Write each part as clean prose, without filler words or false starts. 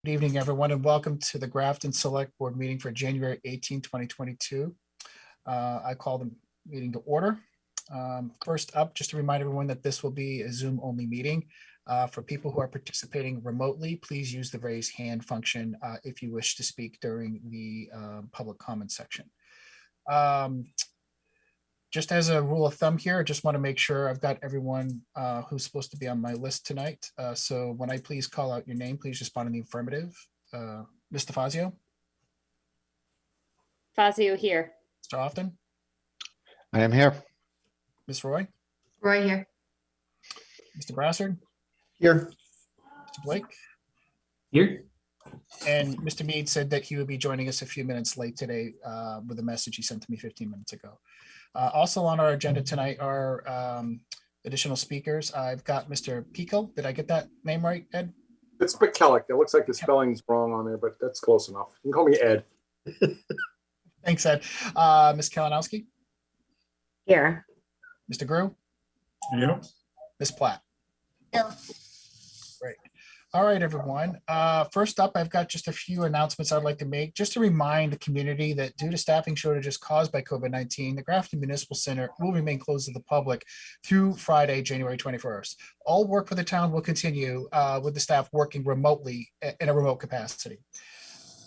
Good evening, everyone, and welcome to the Grafton Select Board meeting for January 18, 2022. I call the meeting to order. First up, just to remind everyone that this will be a Zoom-only meeting. For people who are participating remotely, please use the raise hand function if you wish to speak during the public comment section. Just as a rule of thumb here, I just want to make sure I've got everyone who's supposed to be on my list tonight. So when I please call out your name, please respond in the affirmative. Mr. Fazio? Fazio here. Mr. Often? I am here. Ms. Roy? Roy here. Mr. Brassard? Here. Mr. Blake? Here. And Mr. Mead said that he would be joining us a few minutes late today with a message he sent to me 15 minutes ago. Also on our agenda tonight are additional speakers. I've got Mr. Pico. Did I get that name right, Ed? It's Mikkellic. It looks like the spelling's wrong on there, but that's close enough. You can call me Ed. Thanks, Ed. Ms. Kalinowski? Here. Mr. Grew? Yeah. Ms. Platt? No. Great. All right, everyone. First up, I've got just a few announcements I'd like to make, just to remind the community that due to staffing shortages caused by COVID-19, the Grafton Municipal Center will remain closed to the public through Friday, January 21st. All work for the town will continue with the staff working remotely in a remote capacity.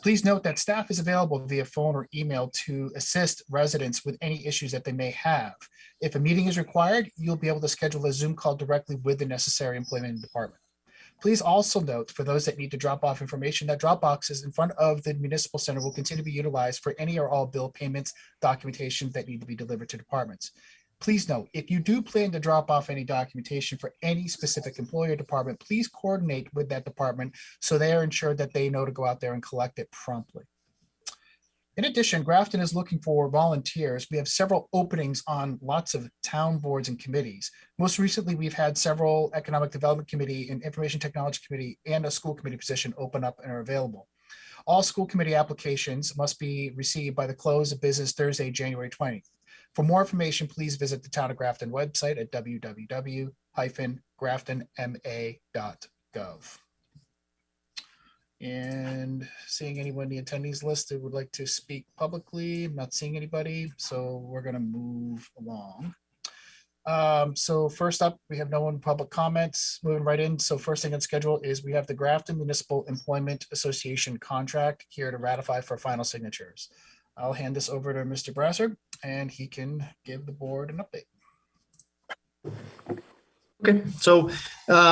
Please note that staff is available via phone or email to assist residents with any issues that they may have. If a meeting is required, you'll be able to schedule a Zoom call directly with the necessary employment department. Please also note, for those that need to drop off information, that drop boxes in front of the municipal center will continue to be utilized for any or all bill payments, documentation that need to be delivered to departments. Please note, if you do plan to drop off any documentation for any specific employee or department, please coordinate with that department so they are ensured that they know to go out there and collect it promptly. In addition, Grafton is looking for volunteers. We have several openings on lots of town boards and committees. Most recently, we've had several Economic Development Committee and Information Technology Committee and a school committee position open up and are available. All school committee applications must be received by the close of business Thursday, January 20th. For more information, please visit the Town of Grafton website at www.graftonma.gov. And seeing anyone in the attendees list that would like to speak publicly, I'm not seeing anybody, so we're going to move along. So first up, we have no one public comments. Moving right in. So first thing on schedule is we have the Grafton Municipal Employment Association contract here to ratify for final signatures. I'll hand this over to Mr. Brassard, and he can give the board an update. Okay, so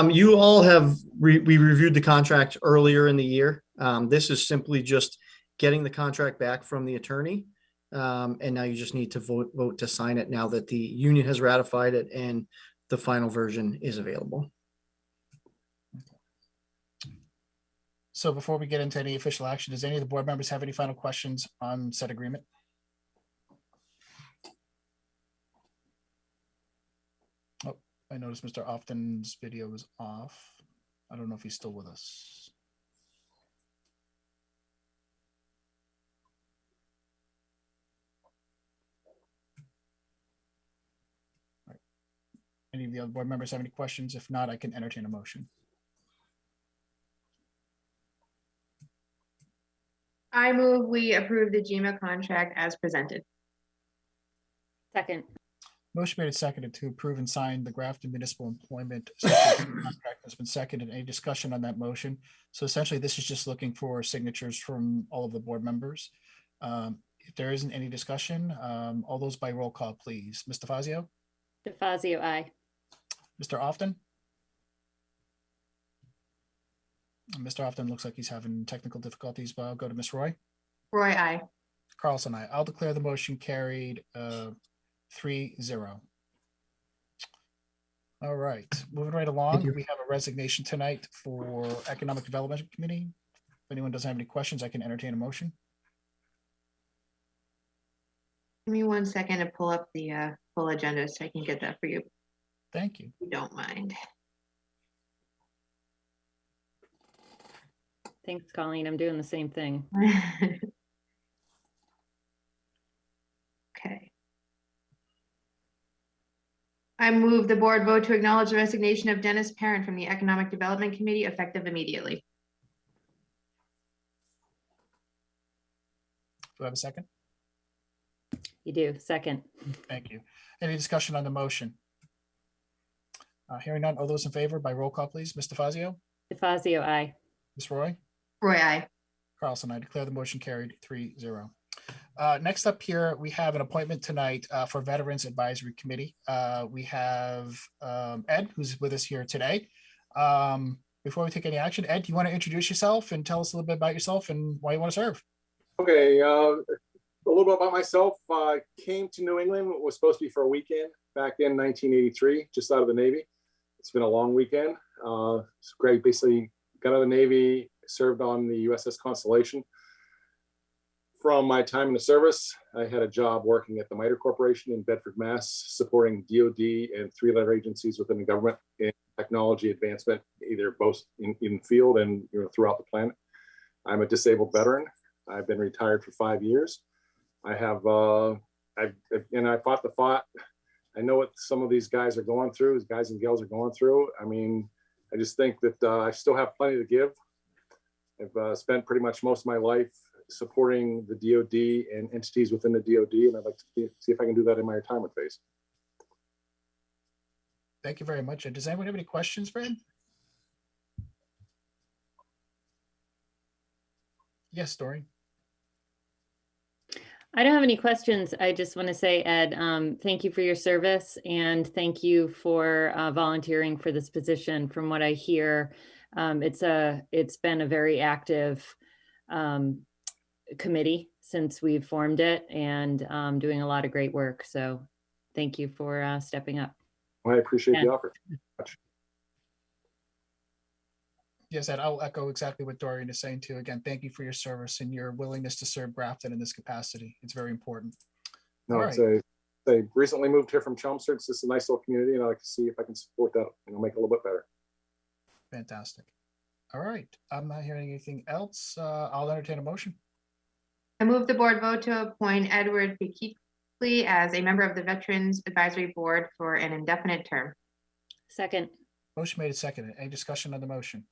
you all have, we reviewed the contract earlier in the year. This is simply just getting the contract back from the attorney. And now you just need to vote to sign it now that the union has ratified it and the final version is available. So before we get into any official action, does any of the board members have any final questions on said agreement? Oh, I noticed Mr. Often's video is off. I don't know if he's still with us. All right. Any of the other board members have any questions? If not, I can entertain a motion. I move we approve the GMA contract as presented. Second. Motion made and seconded to approve and sign the Grafton Municipal Employment Association contract has been seconded. Any discussion on that motion? So essentially, this is just looking for signatures from all of the board members. If there isn't any discussion, all those by roll call, please. Mr. Fazio? Fazio, aye. Mr. Often? Mr. Often looks like he's having technical difficulties, but I'll go to Ms. Roy. Roy, aye. Carlson, aye. I'll declare the motion carried 3-0. All right, moving right along, you. we have a resignation tonight for Economic Development Committee. If anyone doesn't have any questions, I can entertain a motion. Give me 1 second to pull up the full agenda so I can get that for you, if Thank you. you don't mind. Thanks, Colleen. I'm doing the same thing. Okay. I move the board vote to acknowledge the resignation of Dennis Parent from the Economic Development Committee effective immediately. Do I have a second? You do. Second. Thank you. Any discussion on the motion? Hearing none, all those in favor by roll call, please. Mr. Fazio, DeFazio, aye. Ms. Roy, Roy, I. Carlson, I declare the motion carried 3-0. Next up here, we have an appointment tonight for Veterans Advisory Committee. We have Ed, who's with us here today. Before we take any action, Ed, do you want to introduce yourself and tell us a little bit about yourself and why you want to serve? Okay, a little bit about myself. I came to New England. It was supposed to be for a weekend back in 1983, just out of the Navy. It's been a long weekend. It's great. Basically, got out of the Navy, served on the USS Constellation. From my time in the service, I had a job working at the MITRE Corporation in Bedford, Mass, supporting DoD and 3-letter agencies within the government in technology advancement, either both in field and throughout the planet. I'm a disabled veteran. I've been retired for 5 years. I have, I fought the fight. I know what some of these guys are going through, these guys and gals are going through. I mean, I just think that I still have plenty to give. I've spent pretty much most of my life supporting the DoD and entities within the DoD, and I'd like to see if I can do that in my retirement phase. Thank you very much. And does anyone have any questions for Ed? Yes, Doreen. I don't have any questions. I just want to say, Ed, thank you for your service and thank you for volunteering for this position. From what I hear, it's been a very active committee since we've formed it and doing a lot of great work. So thank you for stepping up. Well, I appreciate the offer. Yes, Ed, I'll echo exactly what Dorian is saying too. Again, thank you for your service and your willingness to serve Grafton in this capacity. It's very important. No, All it's they recently moved here from Chelmsford. It's just a nice little community, and I like to see if I can support that, make it a little bit better. Fantastic. All right, I'm not hearing anything else. I'll entertain a motion. I move the board vote to appoint Edward Vicki as a member of the Veterans Advisory Board for an indefinite term. Second. Motion made and seconded. Any discussion on the motion?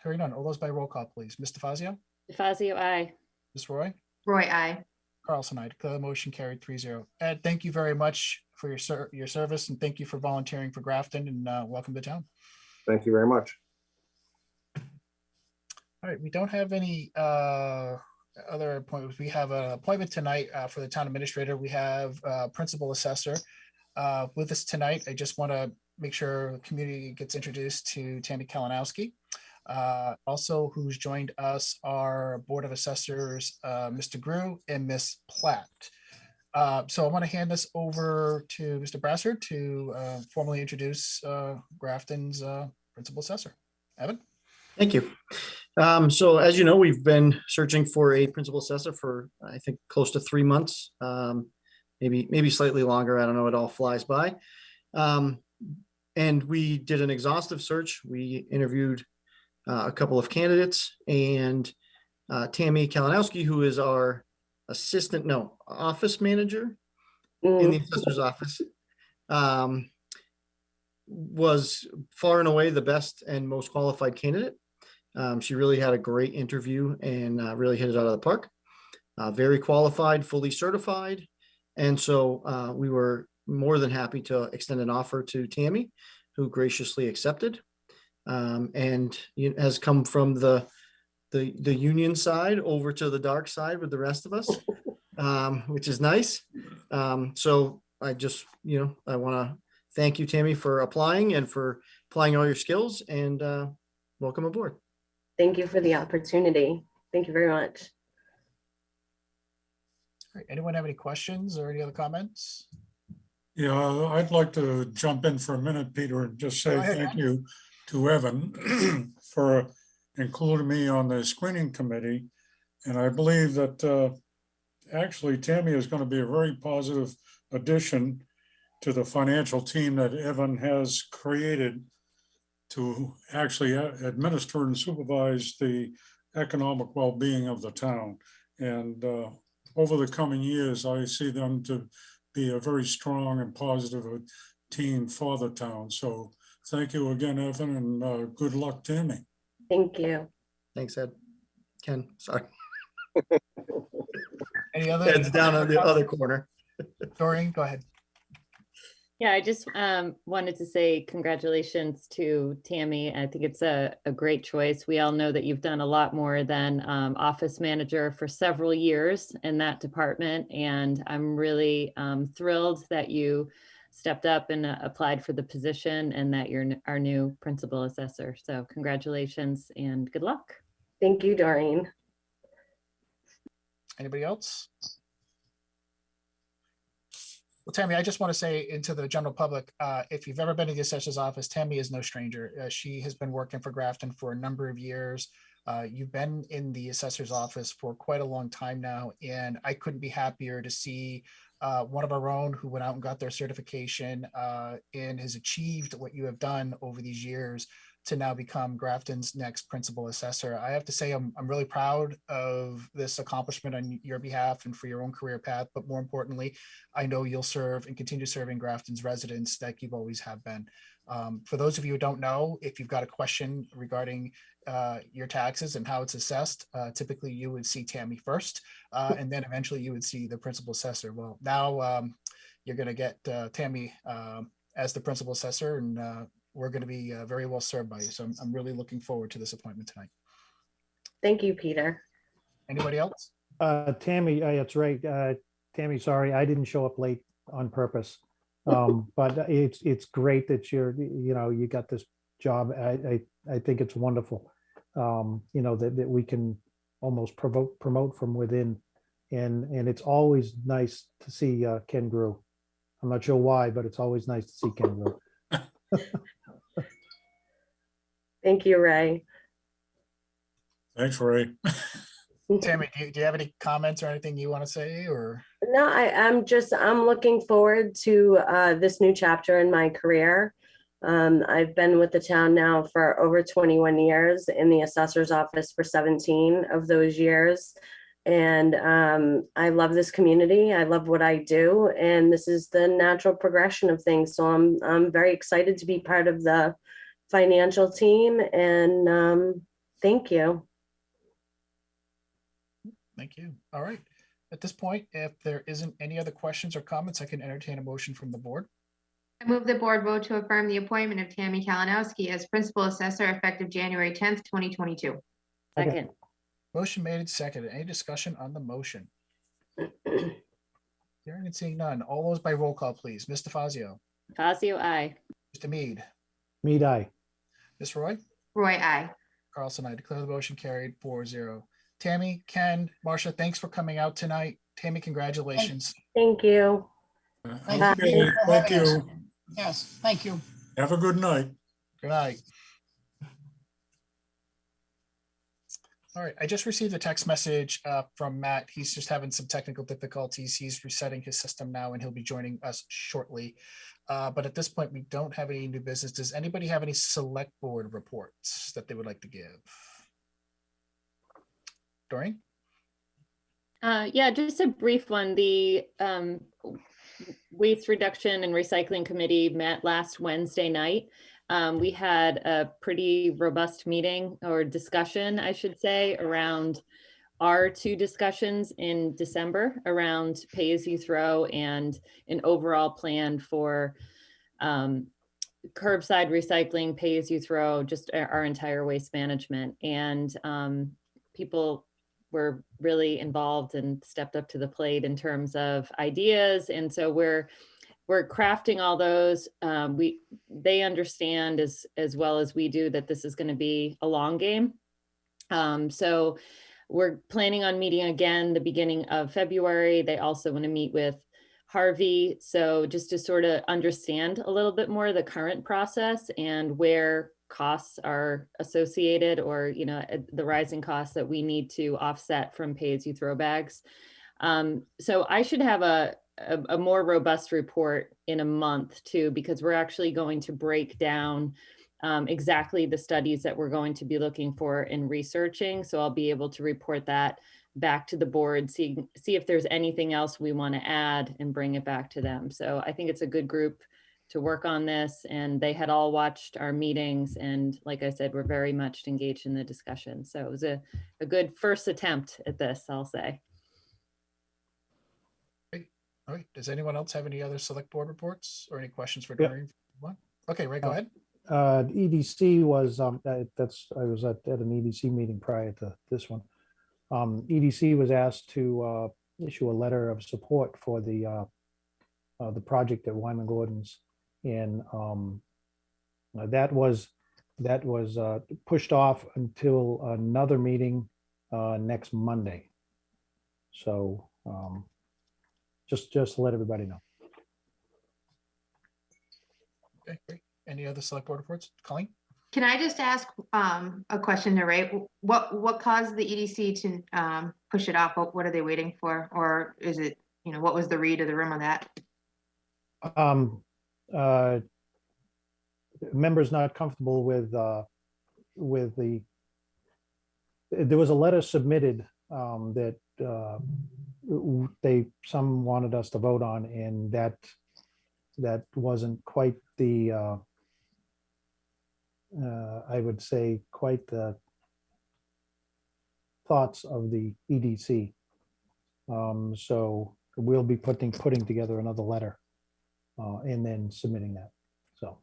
Hearing none. All those by roll call, please. Mr. Fazio, DeFazio, aye. Ms. Roy, Roy, I. Carlson, I declare the motion carried 3-0. Ed, thank you very much for your service and thank you for volunteering for Grafton and welcome to town. Thank you very much. All right, we don't have any other appointments. We have an appointment tonight for the town administrator. We have principal assessor with us tonight. I just want to make sure the community gets introduced to Tammy Kalinowski. Also, who's joined us are Board of Assessors, Mr. Grew and Miss Platt. So I want to hand this over to Mr. Brassard to formally introduce Grafton's principal assessor. Evan? Thank you. So as you know, we've been searching for a principal assessor for, I think, close to 3 months, maybe slightly longer. I don't know. It all flies by. And we did an exhaustive search. We interviewed a couple of candidates, and Tammy Kalinowski, who is our office manager in the assessor's office, was far and away the best and most qualified candidate. She really had a great interview and really hit it out of the park. Very qualified, fully certified. And so we were more than happy to extend an offer to Tammy, who graciously accepted. And has come from the union side over to the dark side with the rest of us, which is nice. So I just, I want to thank you, Tammy, for applying and for applying all your skills, and welcome aboard. Thank you for the opportunity. Thank you very much. All right, anyone have any questions or any other comments? Yeah, I'd like to jump in for a minute, Peter, and just say Go ahead, thank you to Evan for including me on the screening committee. And I believe that actually Tammy is going to be a very positive addition to the financial team that Evan has created to actually administer and supervise the economic well-being of the town. And over the coming years, I see them to be a very strong and positive team for the town. So thank you again, Evan, and good luck, Tammy. Thank you. Thanks, Ed. Ken, sorry. Any other? Ed's down on the other corner. Doreen, go ahead. Yeah, I just wanted to say congratulations to Tammy. I think it's a great choice. We all know that you've done a lot more than office manager for several years in that department. And I'm really thrilled that you stepped up and applied for the position and that you're our new principal assessor. So congratulations and good luck. Thank you, Doreen. Anybody else? Well, Tammy, I just want to say into the general public, if you've ever been to the assessor's office, Tammy is no stranger. She has been working for Grafton for a number of years. You've been in the assessor's office for quite a long time now, and I couldn't be happier to see one of our own who went out and got their certification and has achieved what you have done over these years to now become Grafton's next principal assessor. I have to say I'm really proud of this accomplishment on your behalf and for your own career path, but more importantly, I know you'll serve and continue serving Grafton's residents like you've always have been. For those of you who don't know, if you've got a question regarding your taxes and how it's assessed, typically you would see Tammy first, and then eventually you would see the principal assessor. Well, now you're going to get Tammy as the principal assessor, and we're going to be very well served by you. So I'm really looking forward to this appointment tonight. Thank you, Peter. Anybody else? Tammy, that's right. Tammy, sorry, I didn't show up late on purpose. But it's great that you got this job. I think it's wonderful. That we can almost promote from within, and it's always nice to see Ken Grew. I'm not sure why, but it's always nice to see Ken Grew. Thank you, Ray. Thanks, Ray. Tammy, do you have any comments or anything you want to say, or? No, I'm looking forward to this new chapter in my career. I've been with the town now for over 21 years, in the assessor's office for 17 of those years. And I love this community. I love what I do. And this is the natural progression of things. So I'm very excited to be part of the financial team. And thank you. Thank you. All right. At this point, if there isn't any other questions or comments, I can entertain a motion from the board. I move the board vote to affirm the appointment of Tammy Kalinowski as principal assessor effective January 10th, 2022. Second. Motion made and seconded. Any discussion on the motion? Hearing and seeing none. All those by roll call, please. Mr. Fazio, Fazio, aye. Mr. Mead, Mead, aye. Ms. Roy, Roy, I. Carlson, I declare the motion carried 4-0. Tammy, Ken, Marcia, thanks for coming out tonight. Tammy, congratulations. Thank you. Okay, thank you. Yes, thank you. Have a good night. Good night. All right, I just received a text message from Matt. He's just having some technical difficulties. He's resetting his system now and he'll be joining us shortly. But at this point, we don't have any new business. Does anybody have any select board reports that they would like to give? Doreen? Yeah, just a brief one. The Waste Reduction and Recycling Committee met last Wednesday night. We had a pretty robust meeting or discussion, I should say, around our two discussions in December around pay-as-you-throw and an overall plan for curbside recycling, pay-as-you-throw, just our entire waste management. And people were really involved and stepped up to the plate in terms of ideas. And so we're crafting all those. They understand as well as we do that this is going to be a long game. So we're planning on meeting again the beginning of February. They also want to meet with Harvey. So just to sort of understand a little bit more the current process and where costs are associated, or, you know, the rising costs that we need to offset from pay-as-you-throw bags. So I should have a more robust report in a month too, because we're actually going to break down exactly the studies that we're going to be looking for and researching. So I'll be able to report that back to the board, see if there's anything else we want to add and bring it back to them. So I think it's a good group to work on this, and they had all watched our meetings, and like I said, we're very much engaged in the discussion. So it was a good first attempt at this, I'll say. All right. Does anyone else have any other select board reports or any questions for Yeah. Doreen? Okay, Ray, go ahead. EDC was, I was at an EDC meeting prior to this one. EDC was asked to issue a letter of support for the project at Wyman Gordon's, and that was pushed off until another meeting next Monday. So just to let everybody know. Okay, great. Any other select board reports? Colleen? Can I just ask a question to Ray? What caused the EDC to push it off? What are they waiting for? Or is it, you know, what was the read of the room on that? Members not comfortable with there was a letter submitted that some wanted us to vote on, and that wasn't quite the I would say quite the thoughts of the EDC. So we'll be putting together another letter and then submitting that. So.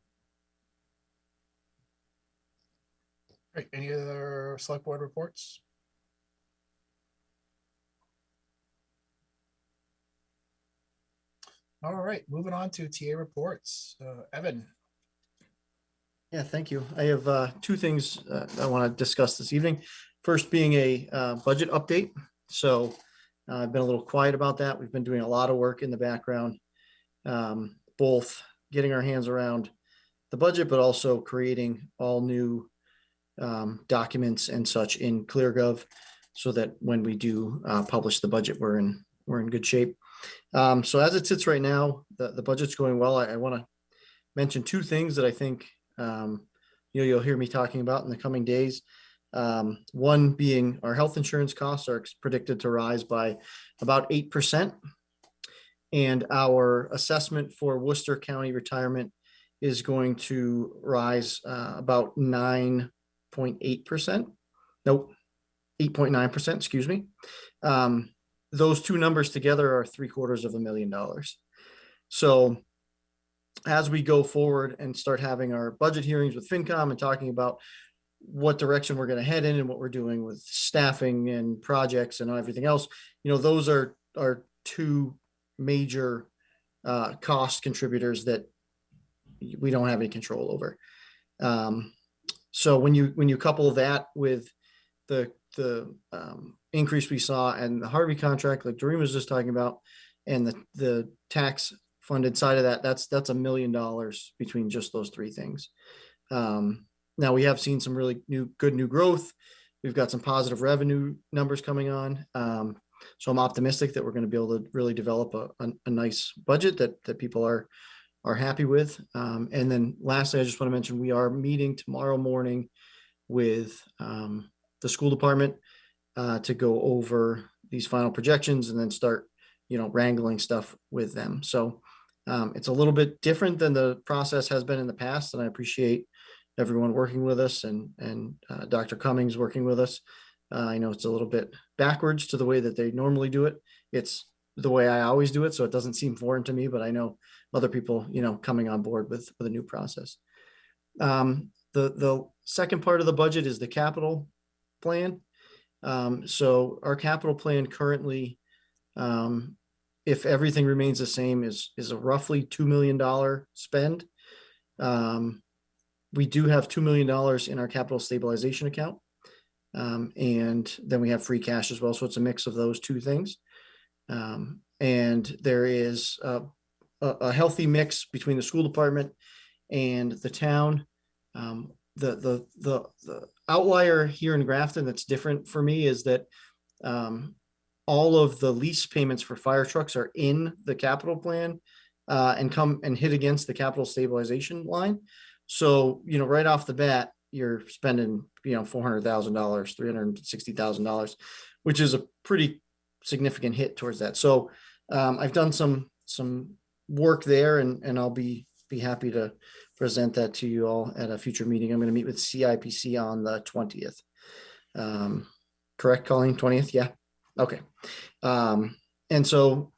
Great. Any other select board reports? All right, moving on to TA reports. Evan. Yeah, thank you. I have two things I want to discuss this evening. First being a budget update. So I've been a little quiet about that. We've been doing a lot of work in the background, both getting our hands around the budget, but also creating all new documents and such in ClearGov, so that when we do publish the budget, we're in good shape. So as it sits right now, the budget's going well. I want to mention two things that I think you'll hear me talking about in the coming days. One being our health insurance costs are predicted to rise by about 8%. And our assessment for Worcester County retirement is going to rise about 9.8%. Nope, 8.9%, excuse me. Those two numbers together are $750,000. So as we go forward and start having our budget hearings with FinCom and talking about what direction we're going to head in and what we're doing with staffing and projects and everything else, those are two major cost contributors that we don't have any control over. So when you couple that with the increase we saw and the Harvey contract, like Doreen was just talking about, and the tax funded side of that, that's $1 million between just those three things. Now we have seen some really good new growth. We've got some positive revenue numbers coming on. So I'm optimistic that we're going to be able to really develop a nice budget that people are happy with. And then lastly, I just want to mention, we are meeting tomorrow morning with the school department to go over these final projections and then start, wrangling stuff with them. So it's a little bit different than the process has been in the past, and I appreciate everyone working with us and Dr. Cummings working with us. I know it's a little bit backwards to the way that they normally do it. It's the way I always do it, so it doesn't seem foreign to me, but I know other people, coming on board with a new process. The second part of the budget is the capital plan. So our capital plan currently, if everything remains the same, is a roughly $2 million spend. We do have $2 million in our capital stabilization account. And then we have free cash as well. So it's a mix of those two things. And there is a healthy mix between the school department and the town. The outlier here in Grafton that's different for me is that all of the lease payments for fire trucks are in the capital plan and come and hit against the capital stabilization line. So, right off the bat, you're spending, $400,000, $360,000, which is a pretty significant hit towards that. So I've done some work there, and I'll be happy to present that to you all at a future meeting. I'm going to meet with CIPC on the 20th. Correct, Colleen? 20th? Yeah. Okay. And so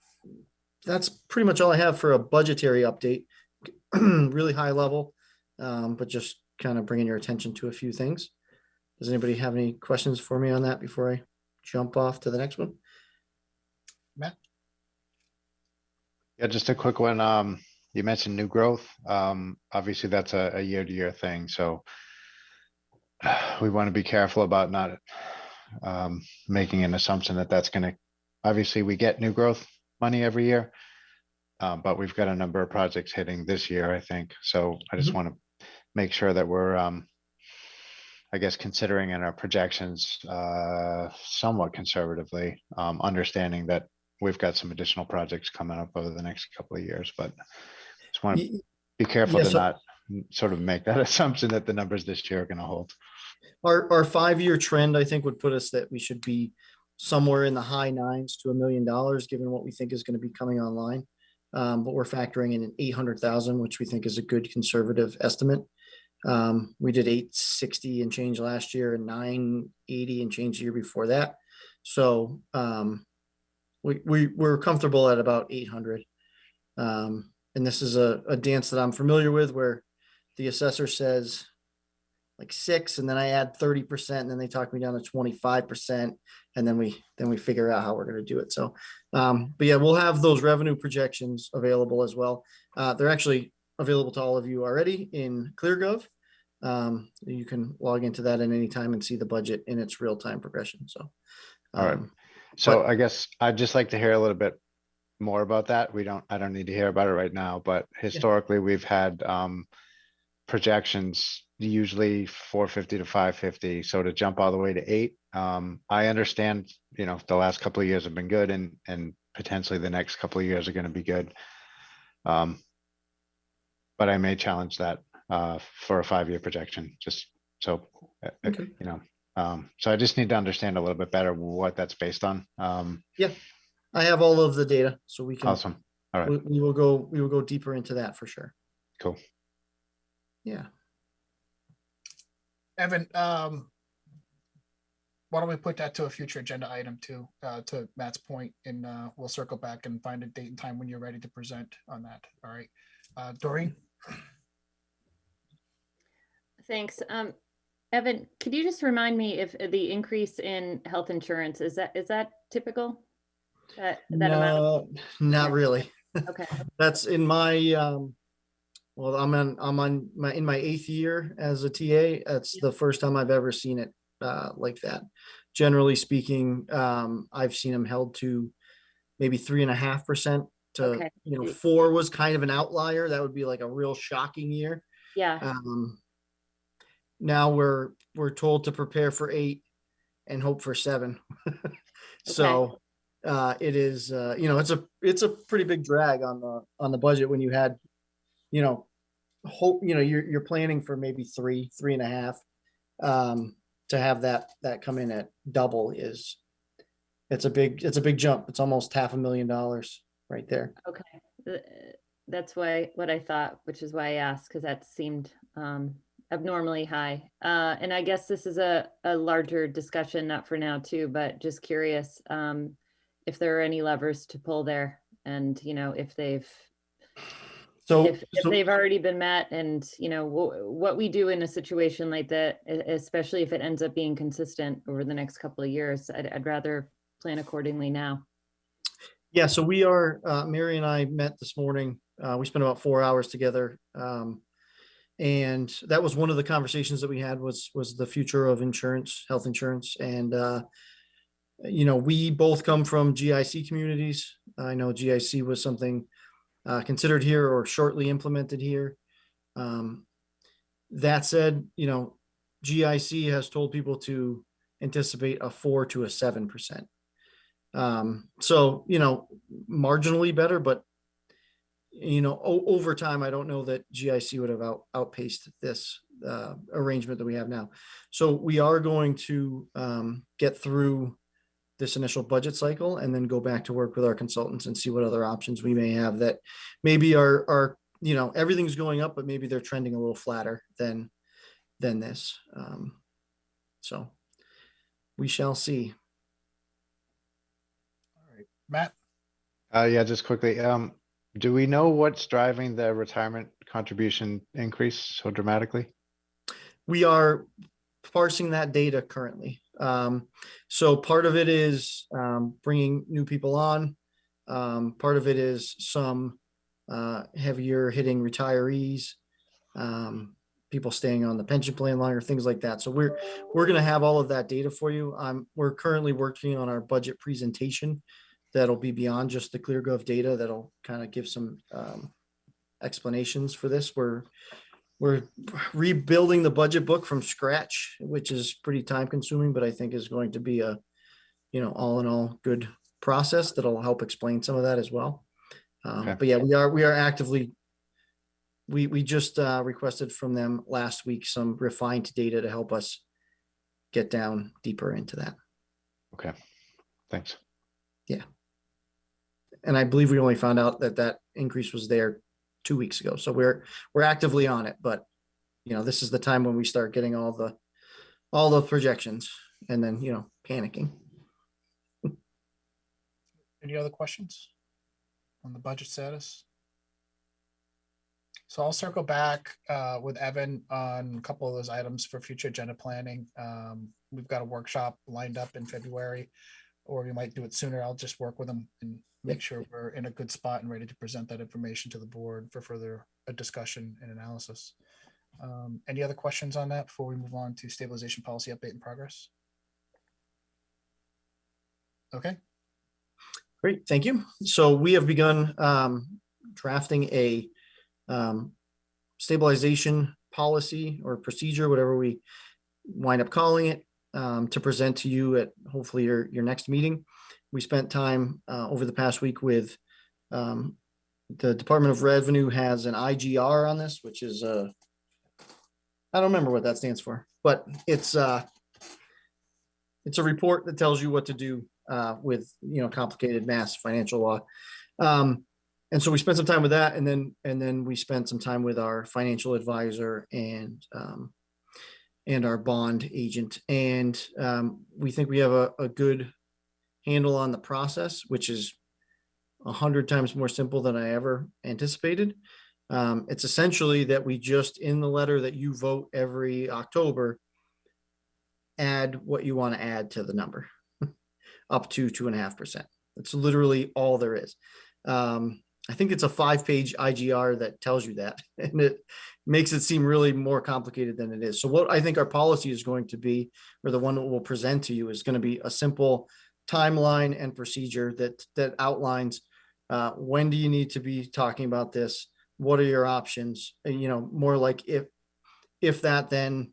that's pretty much all I have for a budgetary update. Really high level, but just kind of bringing your attention to a few things. Does anybody have any questions for me on that before I jump off to the next one? Matt? Yeah, just a quick one. You mentioned new growth. Obviously that's a year-to-year thing. So we want to be careful about not making an assumption that that's going to, obviously we get new growth money every year, but we've got a number of projects hitting this year, I think. So I just want to make sure that we're, I guess, considering in our projections somewhat conservatively, understanding that we've got some additional projects coming up over the next couple of years, but just want to be careful Yeah, to so- not sort of make that assumption that the numbers this year are going to hold. Our 5-year trend, I think, would put us that we should be somewhere in the high nines to $1 million, given what we think is going to be coming online. But we're factoring in an 800,000, which we think is a good conservative estimate. We did 860 and change last year and 980 and change the year before that. So we're comfortable at about 800. And this is a dance that I'm familiar with, where the assessor says like 6, and then I add 30%, and then they talk me down to 25%, and then we figure out how we're going to do it. So, but yeah, we'll have those revenue projections available as well. They're actually available to all of you already in ClearGov. You can log into that at any time and see the budget in its real-time progression. So, All right. So I guess I'd just like to hear a little bit more about that. I don't need to hear about it right now, but historically we've had projections usually 450 to 550. So to jump all the way to 8, I understand, the last couple of years have been good, and potentially the next couple of years are going to be good. But I may challenge that for a 5-year projection, just so, Okay. so I just need to understand a little bit better what that's based on. Yeah, I have all of the data, so we can. Awesome. All right. We will go deeper into that for sure. Cool. Yeah. Evan, why don't we put that to a future agenda item too, to Matt's point, and we'll circle back and find a date and time when you're ready to present on that. All right. Doreen? Thanks. Evan, could you just remind me if the increase in health insurance, is that typical? That amount? No, not really. Okay. That's in my, well, I'm in my 8th year as a TA. That's the first time I've ever seen it like that. Generally speaking, I've seen them held to maybe 3.5% to, Okay. 4 was kind of an outlier. That would be like a real shocking year. Yeah. Now we're told to prepare for 8 and hope for 7. So it is, it's a pretty big drag on the budget when you had, hope, you're planning for maybe 3.5. To have that come in at double it's a big jump. It's almost $500,000 right there. Okay. That's what I thought, which is why I asked, because that seemed abnormally high. And I guess this is a larger discussion, not for now too, but just curious if there are any levers to pull there, and if they've already been met, and what we do in a situation like that, especially if it ends up being consistent over the next couple of years. I'd rather plan accordingly now. Yeah, so we are, Mary and I met this morning. We spent about 4 hours together. And that was one of the conversations that we had was the future of insurance, health insurance. And we both come from GIC communities. I know GIC was something considered here or shortly implemented here. That said, GIC has told people to anticipate a 4 to a 7%. So, marginally better, but over time, I don't know that GIC would have outpaced this arrangement that we have now. So we are going to get through this initial budget cycle and then go back to work with our consultants and see what other options we may have that maybe are everything's going up, but maybe they're trending a little flatter than this. So we shall see. All right, Matt. Yeah, just quickly, do we know what's driving the retirement contribution increase so dramatically? We are parsing that data currently. So part of it is bringing new people on. Part of it is some heavier hitting retirees, people staying on the pension plan longer, things like that. So we're going to have all of that data for you. We're currently working on our budget presentation that'll be beyond just the ClearGov data. That'll kind of give some explanations for this. We're rebuilding the budget book from scratch, which is pretty time consuming, but I think is going to be a, all in all good process that'll help explain some of that as well. Okay. But yeah, we are actively, we just requested from them last week some refined data to help us get down deeper into that. Okay, thanks. Yeah. And I believe we only found out that increase was there 2 weeks ago. So we're actively on it, but this is the time when we start getting all the projections and then, panicking. Any other questions on the budget status? So I'll circle back with Evan on a couple of those items for future agenda planning. We've got a workshop lined up in February, or we might do it sooner. I'll just work with them and make sure we're in a good spot and ready to present that information to the board for further discussion and analysis. Any other questions on that before we move on to stabilization policy update in progress? Okay. Great, thank you. So we have begun drafting a stabilization policy or procedure, whatever we wind up calling it, to present to you at hopefully your next meeting. We spent time over the past week with the Department of Revenue has an IGR on this, which is I don't remember what that stands for, but it's a report that tells you what to do with complicated mass financial law. And so we spent some time with that, and then we spent some time with our financial advisor and our bond agent, and we think we have a good handle on the process, which is 100 times more simple than I ever anticipated. It's essentially that we just, in the letter that you vote every October, add what you want to add to the number up to 2.5%. That's literally all there is. I think it's a 5-page IGR that tells you that, and it makes it seem really more complicated than it is. So what I think our policy is going to be, or the one that we'll present to you, is going to be a simple timeline and procedure that outlines when do you need to be talking about this, what are your options, more like if that, then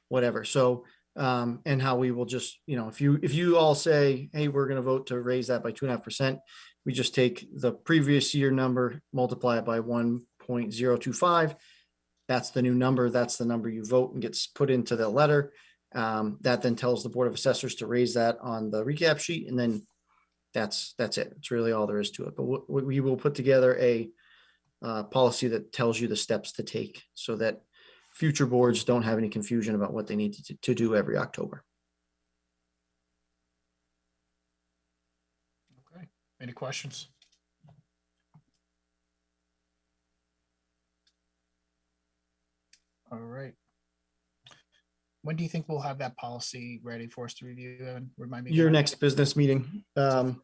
whatever. So and how we will just, if you all say, hey, we're going to vote to raise that by 2.5%, we just take the previous year number, multiply it by 1.025. That's the new number. That's the number you vote and gets put into the letter. That then tells the Board of Assessors to raise that on the recap sheet. And then that's it. It's really all there is to it. But we will put together a policy that tells you the steps to take so that future boards don't have any confusion about what they need to do every October. Okay. Any questions? All right. When do you think we'll have that policy ready for us to review? And remind me. Your next business meeting. Okay.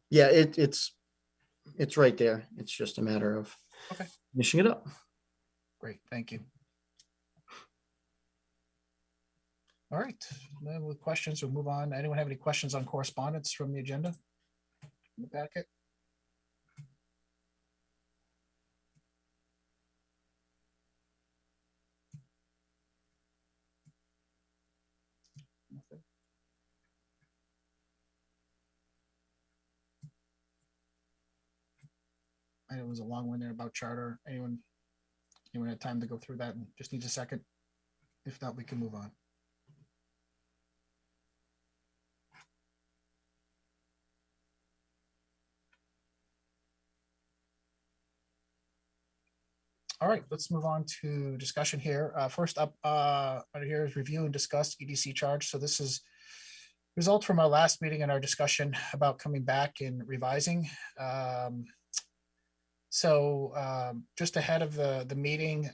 Yeah, it's right there. It's just a matter of finishing it up. Great. Thank you. All right, then with questions, we'll move on. Anyone have any questions on correspondence from the agenda? In the packet? Nothing. I know it was a long one there about charter. Anyone had time to go through that and just needs a second? If not, we can move on. All right, let's move on to discussion here. First up under here is review and discuss EDC charge. So this is result from our last meeting and our discussion about coming back and revising. Just ahead of the meeting,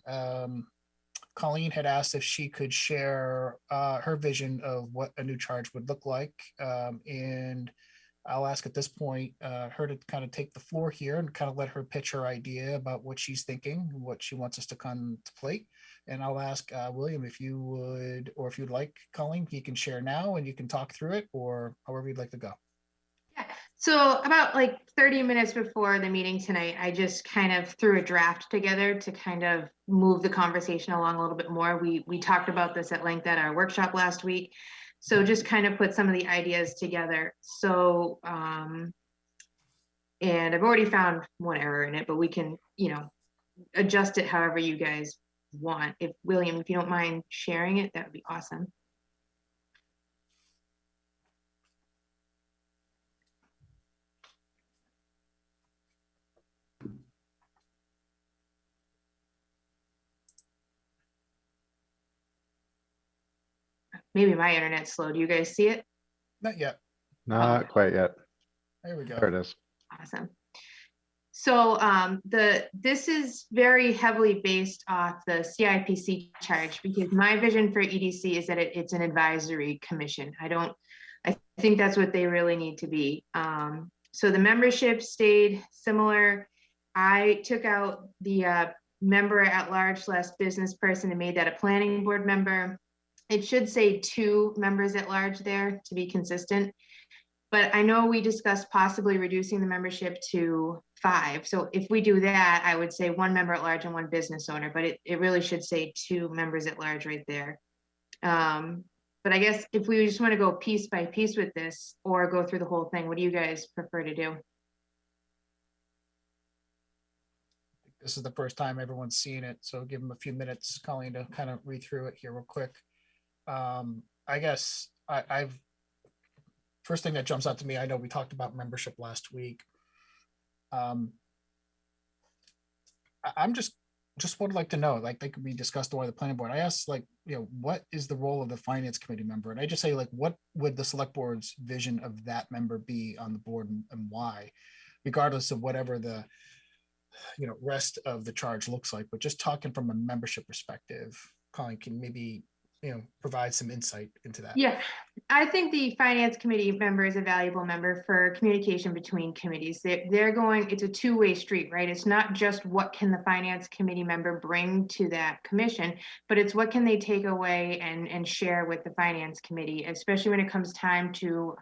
Colleen had asked if she could share her vision of what a new charge would look like. And I'll ask at this point her to kind of take the floor here and kind of let her pitch her idea about what she's thinking, what she wants us to contemplate. And I'll ask William if you would, or if you'd like, Colleen, you can share now and you can talk through it, or however you'd like to go. Yeah. So about like 30 minutes before the meeting tonight, I just kind of threw a draft together to kind of move the conversation along a little bit more. We talked about this at length at our workshop last week. So just kind of put some of the ideas together. So, and I've already found one error in it, but we can, adjust it however you guys want. If William, if you don't mind sharing it, that would be awesome. Maybe my internet's slow. Do you guys see it? Not yet. Not quite yet. There we go. There it is. Awesome. So this is very heavily based off the CIPC charge, because my vision for EDC is that it's an advisory commission. I think that's what they really need to be. So the membership stayed similar. I took out the member at large / business person and made that a planning board member. It should say 2 members at large there to be consistent. But I know we discussed possibly reducing the membership to 5. So if we do that, I would say 1 member at large and 1 business owner, but it really should say 2 members at large right there. But I guess if we just want to go piece by piece with this or go through the whole thing, what do you guys prefer to do? This is the first time everyone's seen it, so give them a few minutes, Colleen, to kind of read through it here real quick. I guess I've first thing that jumps out to me, I know we talked about membership last week. I'm just would like to know, like they could be discussed by the planning board. I asked, like, what is the role of the finance committee member? And I just say, like, what would the select board's vision of that member be on the board, and why, regardless of whatever the rest of the charge looks like. But just talking from a membership perspective, Colleen can maybe provide some insight into that. Yeah, I think the finance committee member is a valuable member for communication between committees. It's a two-way street, right? It's not just what can the finance committee member bring to that commission, but it's what can they take away and share with the finance committee, especially when it comes time to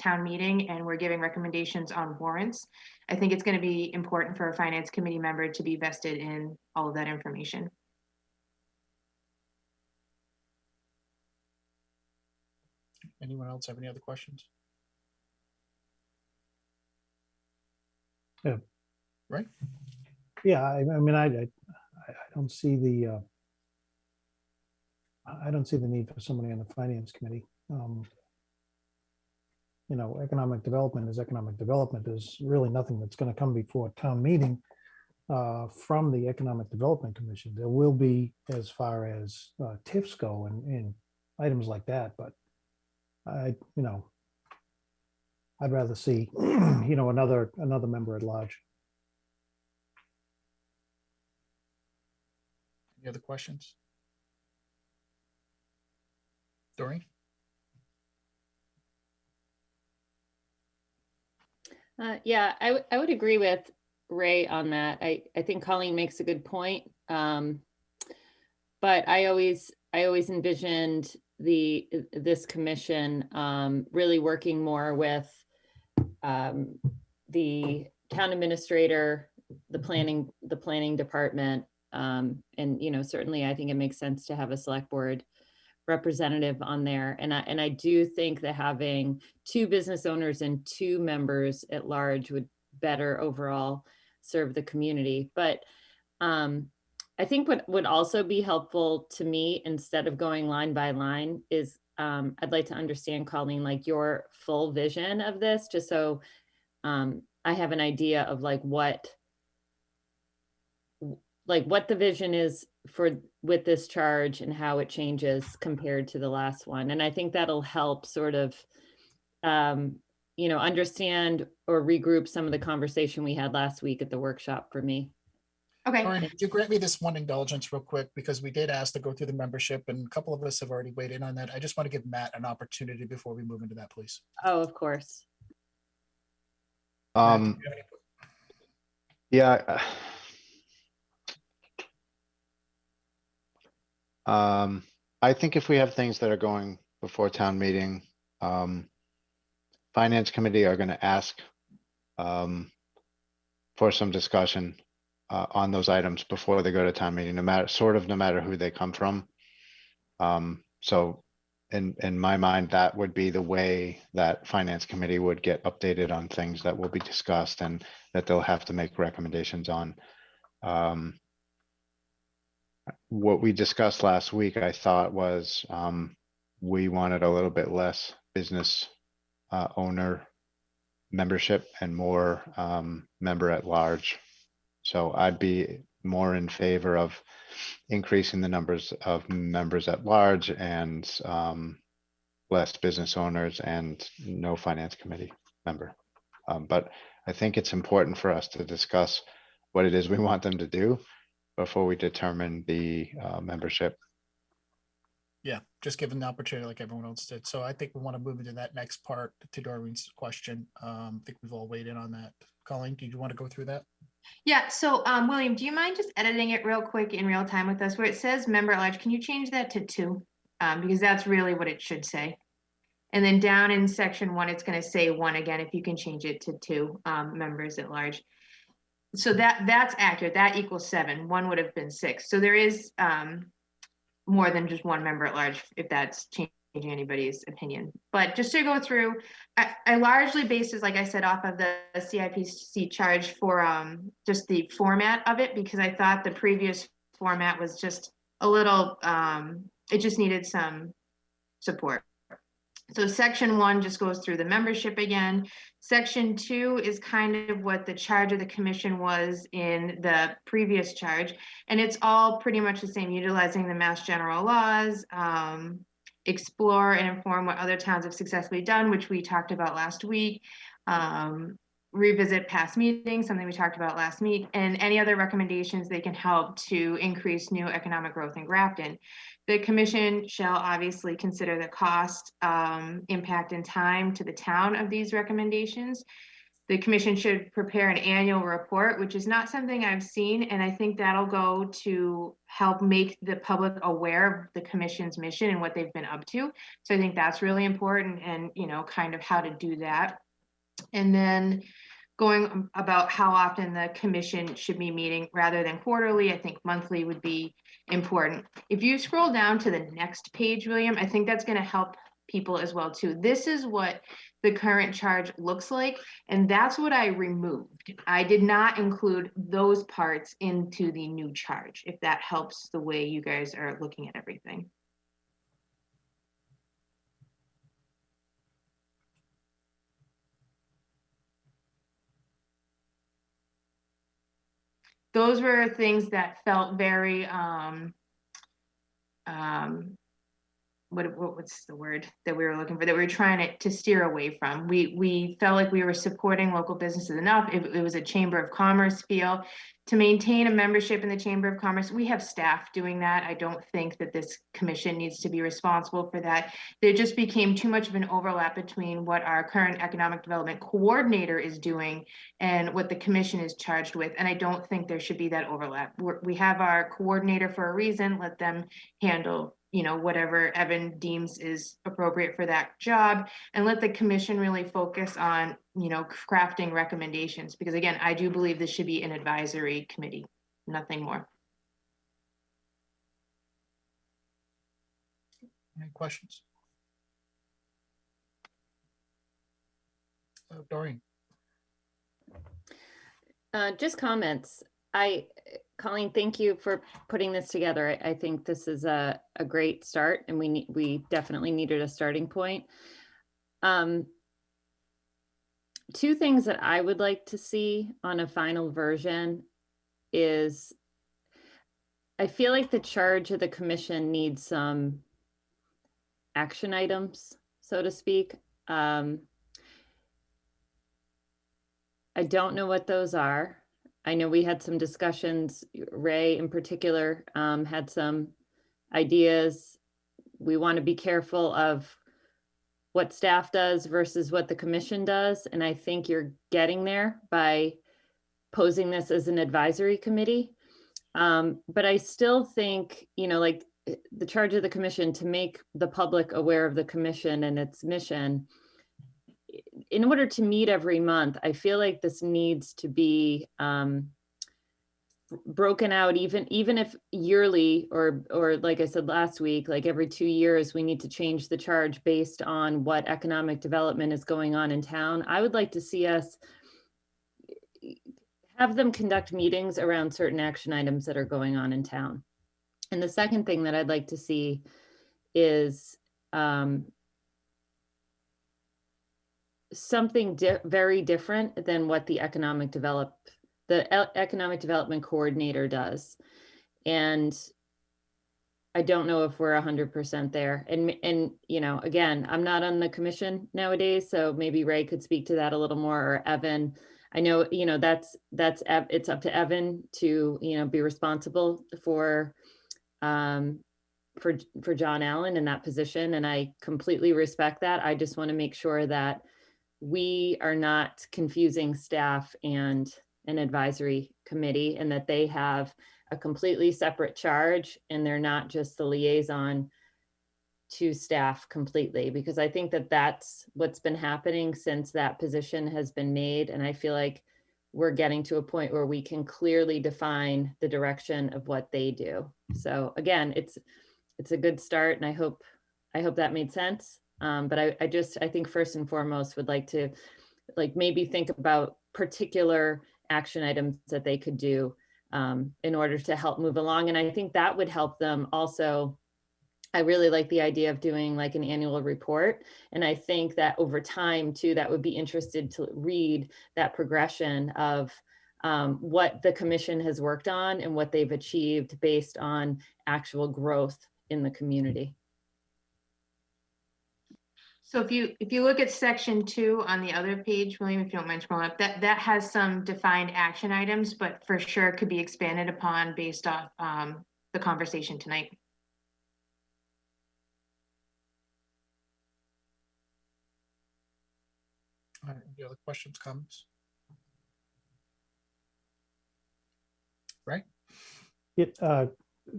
town meeting and we're giving recommendations on warrants. I think it's going to be important for a finance committee member to be vested in all of that information. Anyone else have any other questions? Yeah. Right? Yeah, I mean, I don't see the need for somebody on the finance committee. Economic development is economic development. There's really nothing that's going to come before town meeting from the Economic Development Commission. There will be, as far as TIFs go and items like that, but I'd rather see, another member at large. Any other questions? Doreen? Yeah, I would agree with Ray on that. I think Colleen makes a good point. But I always envisioned this commission, really working more with the town administrator, the planning department. And, certainly I think it makes sense to have a select board representative on there. And I do think that having 2 business owners and 2 members at large would better overall serve the community. But I think what would also be helpful to me, instead of going line by line, is I'd like to understand, Colleen, like your full vision of this, just so I have an idea of what the vision is with this charge and how it changes compared to the last one. And I think that'll help sort of, understand or regroup some of the conversation we had last week at the workshop for me. Okay. Lauren, would you grant me this one indulgence real quick? Because we did ask to go through the membership and a couple of us have already weighed in on that. I just want to give Matt an opportunity before we move into that, please. Oh, of course. Matt, do you have any- Yeah. I think if we have things that are going before town meeting, finance committee are going to ask for some discussion on those items before they go to town meeting, no matter who they come from. So in my mind, that would be the way that finance committee would get updated on things that will be discussed and that they'll have to make recommendations on. What we discussed last week, I thought was we wanted a little bit less business owner membership and more member at large. So I'd be more in favor of increasing the numbers of members at large and less business owners and no finance committee member. But I think it's important for us to discuss what it is we want them to do before we determine the membership. Yeah, just given the opportunity like everyone else did. So I think we want to move into that next part to Doreen's question. I think we've all weighed in on that. Colleen, do you want to go through that? Yeah, so William, do you mind just editing it real quick in real time with us where it says member at large? Can you change that to 2? Because that's really what it should say. And then down in section 1, it's going to say 1 again, if you can change it to 2 members at large. So that's accurate. That equals 7. 1 would have been 6. So there is more than just 1 member at large, if that's changing anybody's opinion. But just to go through, I largely base this, like I said, off of the CIPC charge for just the format of it, because I thought the previous format was just a little, it just needed some support. So section 1 just goes through the membership again. Section 2 is kind of what the charge of the commission was in the previous charge. And it's all pretty much the same, utilizing the Mass General laws, explore and inform what other towns have successfully done, which we talked about last week, revisit past meetings, something we talked about last week, and any other recommendations they can help to increase new economic growth in Grafton. The commission shall obviously consider the cost, impact, and time to the town of these recommendations. The commission should prepare an annual report, which is not something I've seen, and I think that'll go to help make the public aware of the commission's mission and what they've been up to. So I think that's really important, and kind of how to do that. And then going about how often the commission should be meeting rather than quarterly, I think monthly would be important. If you scroll down to the next page, William, I think that's going to help people as well too. This is what the current charge looks like, and that's what I removed. I did not include those parts into the new charge, if that helps the way you guys are looking at everything. Those were things that felt very, what's the word that we were looking for, that we were trying to steer away from. We felt like we were supporting local businesses enough. It was a Chamber of Commerce feel. To maintain a membership in the Chamber of Commerce, we have staff doing that. I don't think that this commission needs to be responsible for that. There just became too much of an overlap between what our current economic development coordinator is doing and what the commission is charged with. And I don't think there should be that overlap. We have our coordinator for a reason. Let them handle whatever Evan deems is appropriate for that job, and let the commission really focus on, crafting recommendations. Because again, I do believe this should be an advisory committee, nothing more. Any questions? Doreen? Just comments. Colleen, thank you for putting this together. I think this is a great start, and we definitely needed a starting point. Two things that I would like to see on a final version is, I feel like the charge of the commission needs some action items, so to speak. I don't know what those are. I know we had some discussions. Ray in particular had some ideas. We want to be careful of what staff does versus what the commission does. And I think you're getting there by posing this as an advisory committee. But I still think, like the charge of the commission to make the public aware of the commission and its mission. In order to meet every month, I feel like this needs to be broken out, even if yearly, or like I said last week, like every 2 years, we need to change the charge based on what economic development is going on in town. I would like to see us have them conduct meetings around certain action items that are going on in town. And the second thing that I'd like to see is something very different than what the economic development coordinator does. And I don't know if we're 100% there. And again, I'm not on the commission nowadays, so maybe Ray could speak to that a little more, or Evan. I know, it's up to Evan to, be responsible for John Allen in that position. And I completely respect that. I just want to make sure that we are not confusing staff and an advisory committee, and that they have a completely separate charge and they're not just the liaison to staff completely, because I think that that's what's been happening since that position has been made. And I feel like we're getting to a point where we can clearly define the direction of what they do. So again, it's a good start, and I hope that made sense. But I think first and foremost would like to maybe think about particular action items that they could do in order to help move along. And I think that would help them also. I really like the idea of doing like an annual report. And I think that over time too, that would be interested to read that progression of what the commission has worked on and what they've achieved based on actual growth in the community. So if you look at section 2 on the other page, William, if you don't mind scrolling up, that has some defined action items, but for sure could be expanded upon based off the conversation tonight. All right, any other questions, comments? Right?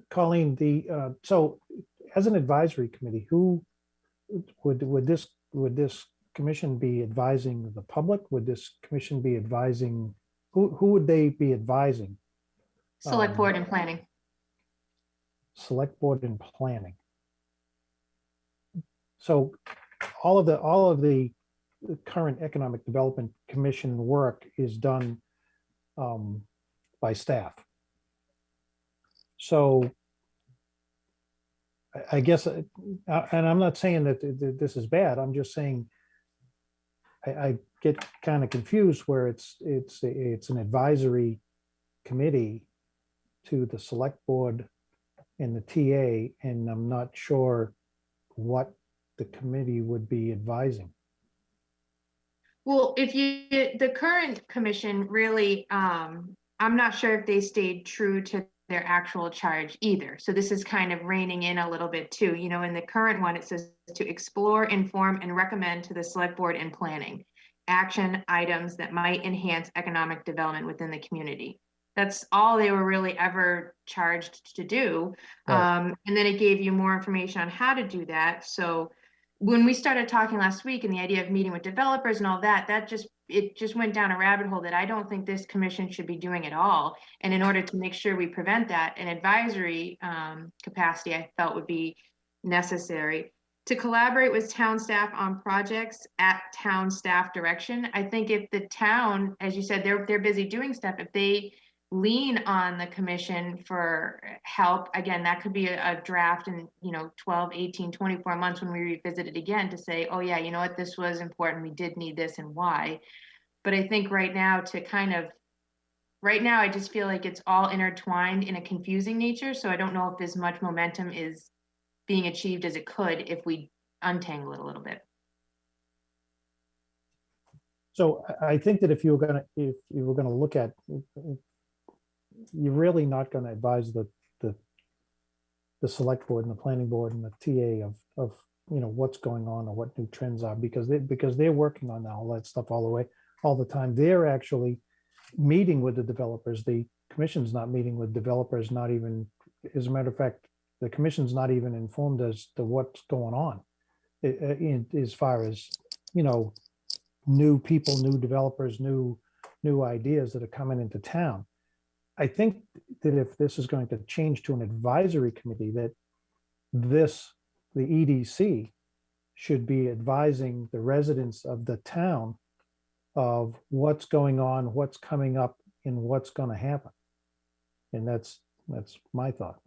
Colleen, so as an advisory committee, who would this commission be advising the public? Would this commission be advising, who would they be advising? Select board and planning. Select board and planning. So all of the current economic development commission work is done by staff. So I guess, and I'm not saying that this is bad. I'm just saying I get kind of confused where it's an advisory committee to the select board and the TA, and I'm not sure what the committee would be advising. Well, the current commission really, I'm not sure if they stayed true to their actual charge either. So this is kind of reining in a little bit too. In the current one, it says to explore, inform, and recommend to the select board and planning action items that might enhance economic development within the community. That's all they were really ever charged to do. Right. And then it gave you more information on how to do that. So when we started talking last week and the idea of meeting with developers and all that, it just went down a rabbit hole that I don't think this commission should be doing at all. And in order to make sure we prevent that, an advisory capacity I felt would be necessary. To collaborate with town staff on projects at town staff direction. I think if the town, as you said, they're busy doing stuff, if they lean on the commission for help, again, that could be a draft in 12, 18, 24 months when we revisit it again to say, oh yeah, you know what, this was important, we did need this and why. But I think right now I just feel like it's all intertwined in a confusing nature, so I don't know if as much momentum is being achieved as it could if we untangle it a little bit. So I think that if you were gonna look at, you're really not gonna advise the select board and the planning board and the TA of what's going on or what new trends are, because they're working on all that stuff all the time. They're actually meeting with the developers. The commission's not meeting with developers, not even, as a matter of fact, the commission's not even informed as to what's going on as far as, new people, new developers, new ideas that are coming into town. I think that if this is going to change to an advisory committee, that the EDC should be advising the residents of the town of what's going on, what's coming up, and what's going to happen. And that's my thought.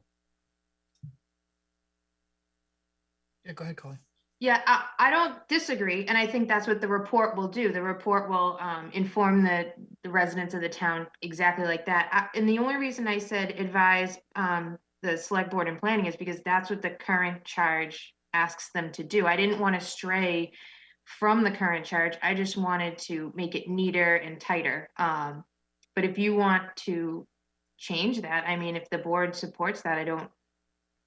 Yeah, go ahead, Colleen. Yeah, I don't disagree. And I think that's what the report will do. The report will inform the residents of the town exactly like that. And the only reason I said advise the select board and planning is because that's what the current charge asks them to do. I didn't want to stray from the current charge. I just wanted to make it neater and tighter. But if you want to change that, I mean, if the board supports that,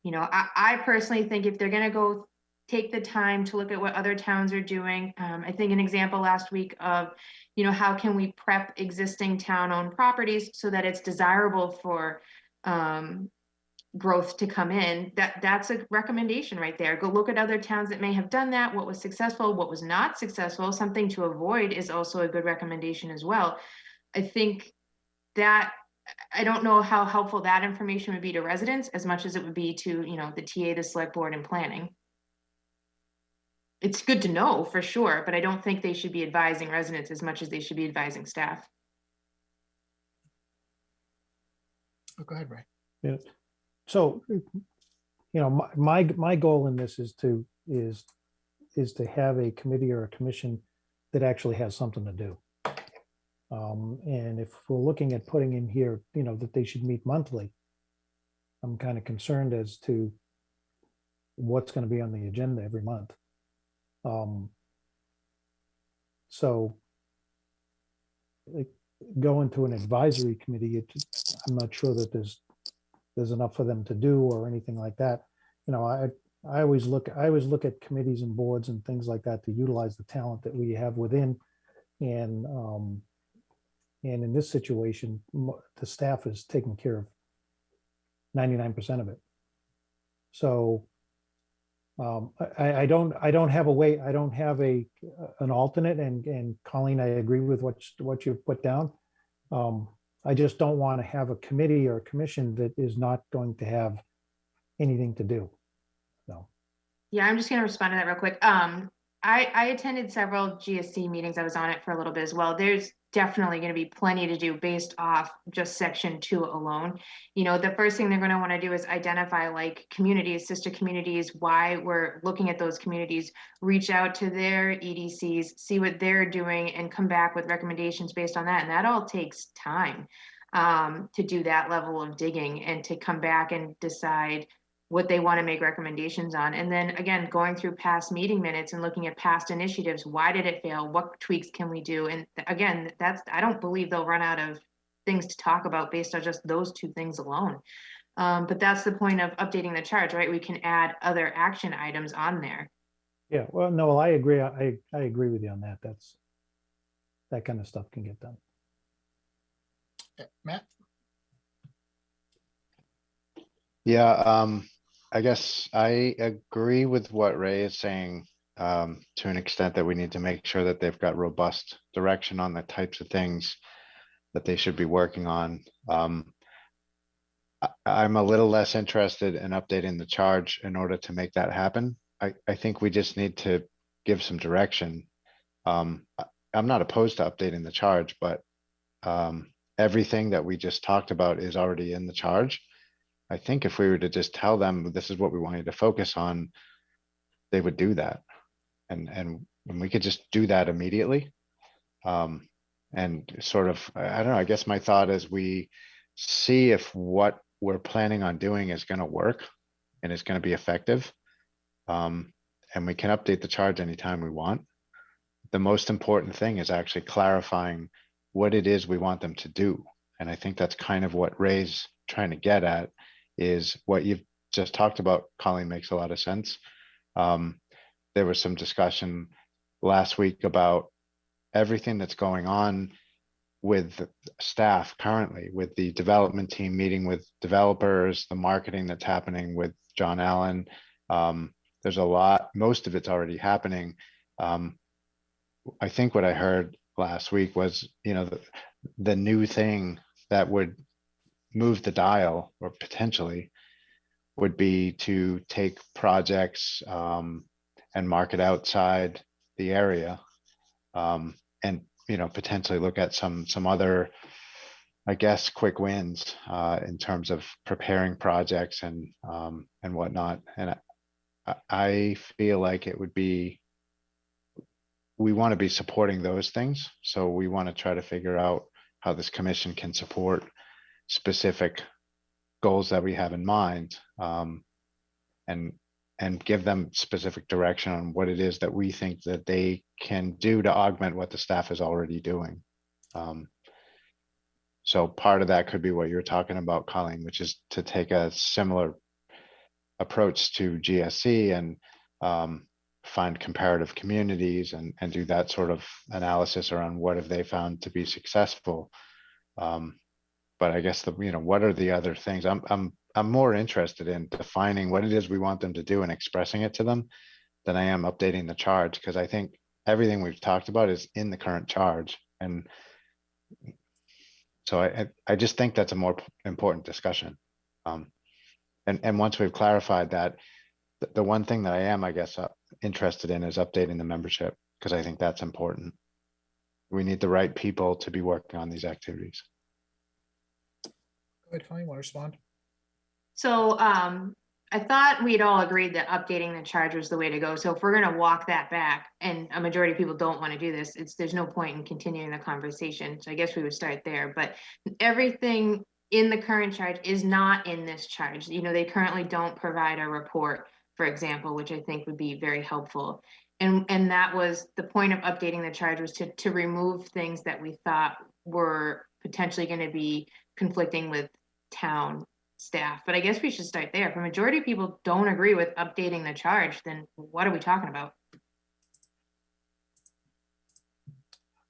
I personally think if they're going to go take the time to look at what other towns are doing. I think an example last week of, how can we prep existing town-owned properties so that it's desirable for growth to come in. That's a recommendation right there. Go look at other towns that may have done that, what was successful, what was not successful. Something to avoid is also a good recommendation as well. I think that I don't know how helpful that information would be to residents as much as it would be to, the TA, the select board, and planning. It's good to know for sure, but I don't think they should be advising residents as much as they should be advising staff. Oh, go ahead, Ray. Yeah. So, my goal in this is to have a committee or a commission that actually has something to do. And if we're looking at putting in here, that they should meet monthly, I'm kind of concerned as to what's going to be on the agenda every month. So going to an advisory committee, I'm not sure that there's enough for them to do or anything like that. I always look at committees and boards and things like that to utilize the talent that we have within. And in this situation, the staff is taking care of 99% of it. So I don't have an alternate, and Colleen, I agree with what you put down. I just don't want to have a committee or a commission that is not going to have anything to do. So. Yeah, I'm just going to respond to that real quick. I attended several GSC meetings. I was on it for a little bit as well. There's definitely going to be plenty to do based off just section 2 alone. The first thing they're going to want to do is identify like communities, sister communities, why we're looking at those communities, reach out to their EDCs, see what they're doing, and come back with recommendations based on that. And that all takes time to do that level of digging and to come back and decide what they want to make recommendations on. And then again, going through past meeting minutes and looking at past initiatives, why did it fail? What tweaks can we do? And again, I don't believe they'll run out of things to talk about based on just those 2 things alone. But that's the point of updating the charge, right? We can add other action items on there. Yeah, well, no, I agree. I agree with you on that. That kind of stuff can get done. Matt? Yeah, I guess I agree with what Ray is saying, to an extent that we need to make sure that they've got robust direction on the types of things that they should be working on. I'm a little less interested in updating the charge in order to make that happen. I think we just need to give some direction. I'm not opposed to updating the charge, but everything that we just talked about is already in the charge. I think if we were to just tell them this is what we want you to focus on, they would do that. And we could just do that immediately. And sort of, I don't know, I guess my thought is we see if what we're planning on doing is going to work and is going to be effective. And we can update the charge anytime we want. The most important thing is actually clarifying what it is we want them to do. And I think that's kind of what Ray's trying to get at, is what you've just talked about, Colleen, makes a lot of sense. There was some discussion last week about everything that's going on with staff currently, with the development team meeting with developers, the marketing that's happening with John Allen. There's a lot, most of it's already happening. I think what I heard last week was, the new thing that would move the dial, or potentially would be to take projects and market outside the area, and potentially look at some other, I guess, quick wins in terms of preparing projects and whatnot. And I feel like it would be, we want to be supporting those things. So we want to try to figure out how this commission can support specific goals that we have in mind, and give them specific direction on what it is that we think that they can do to augment what the staff is already doing. So part of that could be what you're talking about, Colleen, which is to take a similar approach to GSC and find comparative communities and do that sort of analysis around what have they found to be successful. But I guess what are the other things? I'm more interested in defining what it is we want them to do and expressing it to them than I am updating the charge, because I think everything we've talked about is in the current charge. And so I just think that's a more important discussion. And once we've clarified that, the one thing that I am, I guess, interested in is updating the membership, because I think that's important. We need the right people to be working on these activities. Go ahead, Colleen, want to respond? So I thought we'd all agreed that updating the charge was the way to go. So if we're going to walk that back, and a majority of people don't want to do this, there's no point in continuing the conversation. So I guess we would start there. But everything in the current charge is not in this charge. They currently don't provide a report, for example, which I think would be very helpful. And that was the point of updating the charge, was to remove things that we thought were potentially going to be conflicting with town staff. But I guess we should start there. If a majority of people don't agree with updating the charge, then what are we talking about?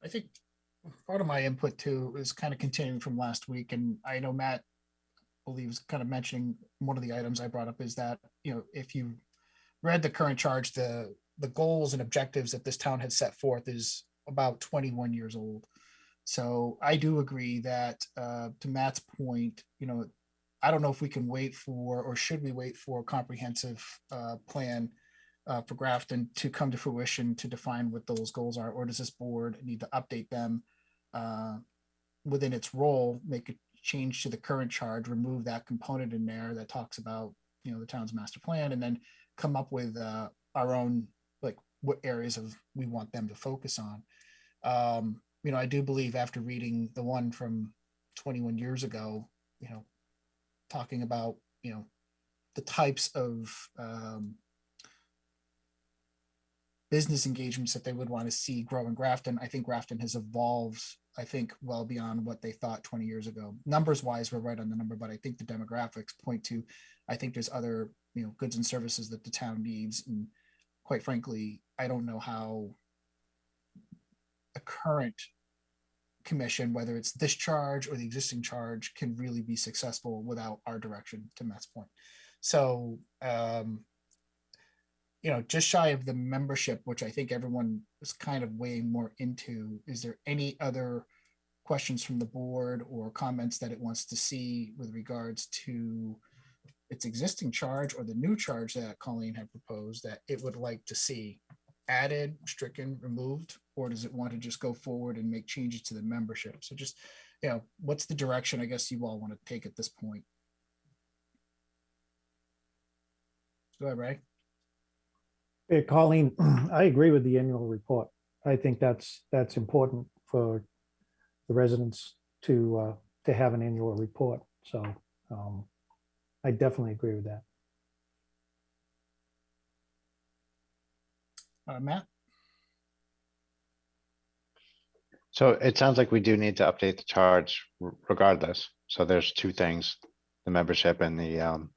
I think part of my input too is kind of continuing from last week. And I know Matt believes kind of mentioning one of the items I brought up is that, if you read the current charge, the goals and objectives that this town had set forth is about 21 years old. So I do agree that to Matt's point, I don't know if we can wait for, or should we wait for a comprehensive plan for Grafton to come to fruition to define what those goals are, or does this board need to update them within its role, make a change to the current charge, remove that component in there that talks about, the town's master plan, and then come up with our own, like, what areas of we want them to focus on. I do believe after reading the one from 21 years ago, talking about, the types of business engagements that they would want to see grow in Grafton. I think Grafton has evolved, well beyond what they thought 20 years ago. Numbers wise, we're right on the number, but I think the demographics point to, I think there's other, goods and services that the town needs. And quite frankly, I don't know how a current commission, whether it's this charge or the existing charge, can really be successful without our direction, to Matt's point. So, just shy of the membership, which I think everyone is kind of way more into, is there any other questions from the board or comments that it wants to see with regards to its existing charge or the new charge that Colleen had proposed that it would like to see added, stricken, removed, or does it want to just go forward and make changes to the membership? So just, what's the direction I guess you all want to take at this point? Go ahead, Ray. Hey, Colleen, I agree with the annual report. I think that's important for the residents to have an annual report. So I definitely agree with that. Matt? So it sounds like we do need to update the charge regardless. So there's two things, the membership and the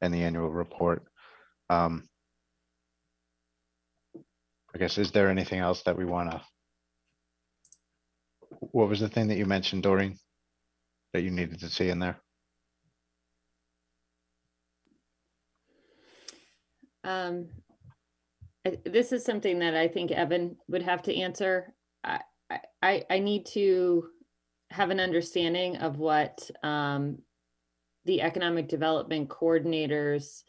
annual report. I guess, is there anything else that we want to, what was the thing that you mentioned, Doreen, that you needed to see in there? This is something that I think Evan would have to answer. I need to have an understanding of what the economic development coordinator's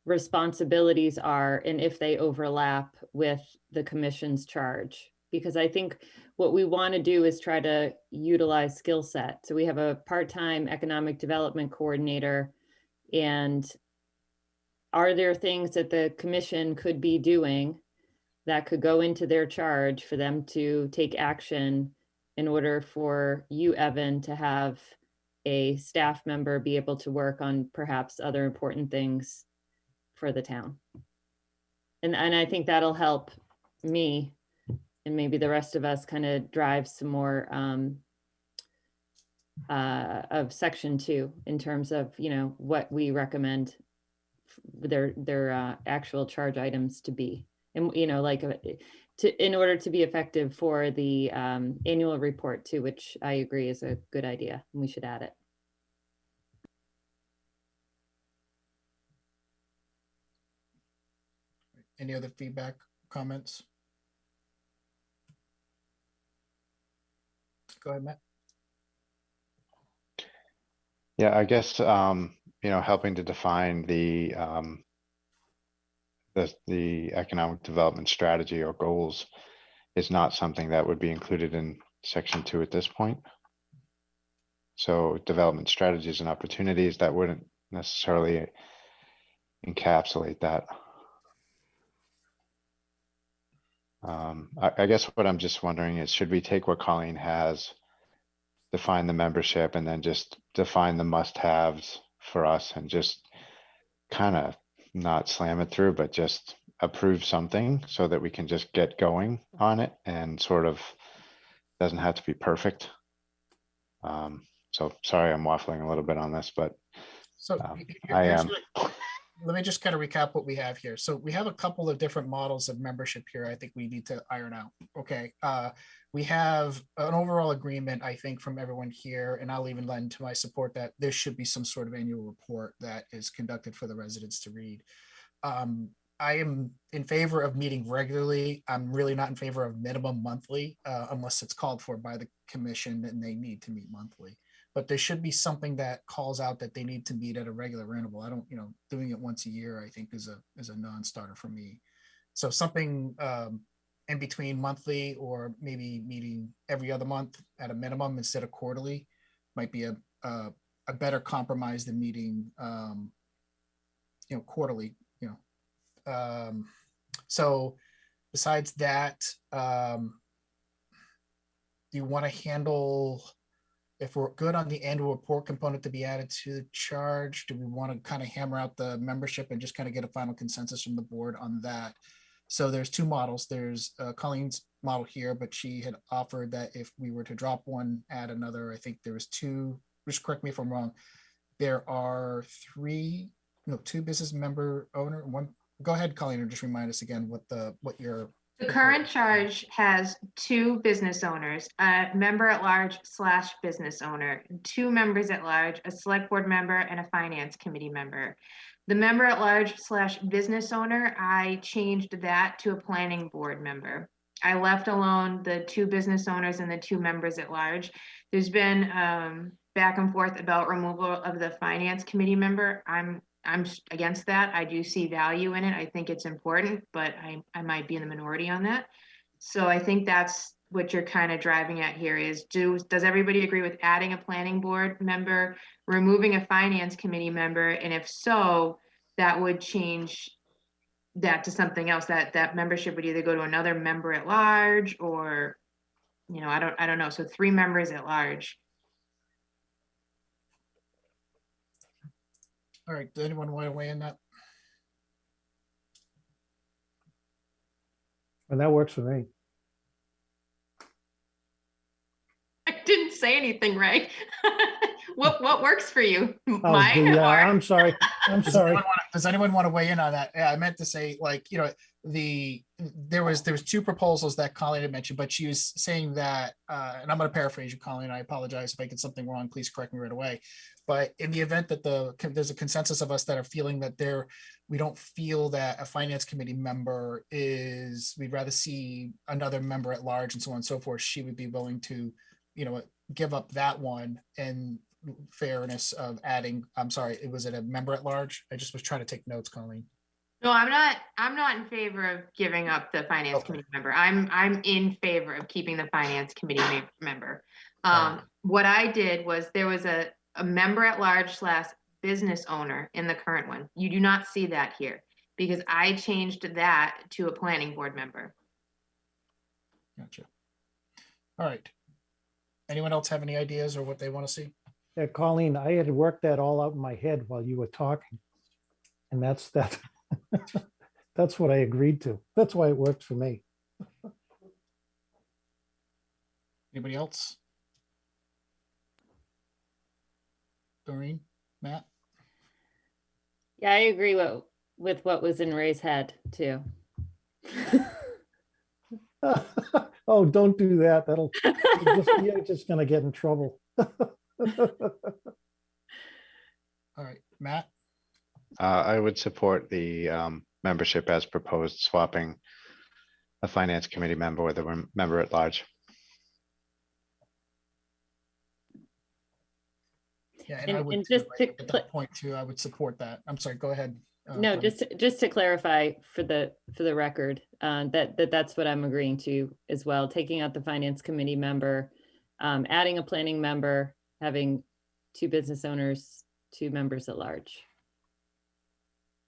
responsibilities are and if they overlap with the commission's charge. Because I think what we want to do is try to utilize skill set. So we have a part-time economic development coordinator, and are there things that the commission could be doing that could go into their charge for them to take action in order for you, Evan, to have a staff member be able to work on perhaps other important things for the town? And I think that'll help me and maybe the rest of us kind of drive some more of section 2 in terms of, what we recommend their actual charge items to be. And, in order to be effective for the annual report too, which I agree is a good idea. And we should add it. Any other feedback, comments? Go ahead, Matt. Yeah, I guess, helping to define the economic development strategy or goals is not something that would be included in section 2 at this point. So development strategies and opportunities, that wouldn't necessarily encapsulate that. I guess what I'm just wondering is, should we take what Colleen has, define the membership, and then just define the must-haves for us and just kind of not slam it through, but just approve something so that we can just get going on it and sort of doesn't have to be perfect. So sorry, I'm waffling a little bit on this, but So I am. Let me just kind of recap what we have here. So we have a couple of different models of membership here. I think we need to iron out. Okay. We have an overall agreement, I think, from everyone here, and I'll even lend to my support that there should be some sort of annual report that is conducted for the residents to read. I am in favor of meeting regularly. I'm really not in favor of minimum monthly, unless it's called for by the commission and they need to meet monthly. But there should be something that calls out that they need to meet at a regular interval. I don't, doing it once a year, I think is a non-starter for me. So something in between monthly or maybe meeting every other month at a minimum instead of quarterly might be a better compromise than meeting, quarterly, so besides that, do you want to handle, if we're good on the annual report component to be added to the charge, do we want to kind of hammer out the membership and just kind of get a final consensus from the board on that? So there's two models. There's Colleen's model here, but she had offered that if we were to drop one, add another. I think there was two, just correct me if I'm wrong. There are two business member owner, one. Go ahead, Colleen, or just remind us again what your The current charge has 2 business owners, a member at large / business owner, 2 members at large, a select board member, and a finance committee member. The member at large / business owner, I changed that to a planning board member. I left alone the 2 business owners and the 2 members at large. There's been back and forth about removal of the finance committee member. I'm against that. I do see value in it. I think it's important, but I might be in the minority on that. So I think that's what you're kind of driving at here is does everybody agree with adding a planning board member, removing a finance committee member? And if so, that would change that to something else, that membership would either go to another member at large or, I don't know. So 3 members at large. All right, does anyone want to weigh in that? And that works for me. I didn't say anything, Ray. What works for you? Oh, Mine or? I'm sorry. I'm sorry. Does anyone want to weigh in on that? Yeah, I meant to say, like, there was 2 proposals that Colleen had mentioned, but she was saying that, and I'm going to paraphrase you, Colleen. I apologize if I get something wrong. Please correct me right away. But in the event that there's a consensus of us that are feeling that we don't feel that a finance committee member we'd rather see another member at large and so on and so forth, she would be willing to, give up that one in fairness of adding, I'm sorry, was it a member at large? I just was trying to take notes, Colleen. No, I'm not in favor of giving up the finance committee member. I'm in favor of keeping the finance committee member. What I did was there was a member at large / business owner in the current one. You do not see that here because I changed that to a planning board member. Gotcha. All right. Anyone else have any ideas or what they want to see? Yeah, Colleen, I had worked that all out in my head while you were talking. And that's that's what I agreed to. That's why it worked for me. Anybody else? Doreen, Matt? Yeah, I agree with what was in Ray's head too. Oh, don't do that. You're just going to get in trouble. All right, Matt? I would support the membership as proposed, swapping a finance committee member with a member at large. Yeah, And I would just too, to at that point too, I would support that. I'm sorry, go ahead. No, Doreen. just to clarify for the record, that's what I'm agreeing to as well, taking out the finance committee member, adding a planning member, having 2 business owners, 2 members at large.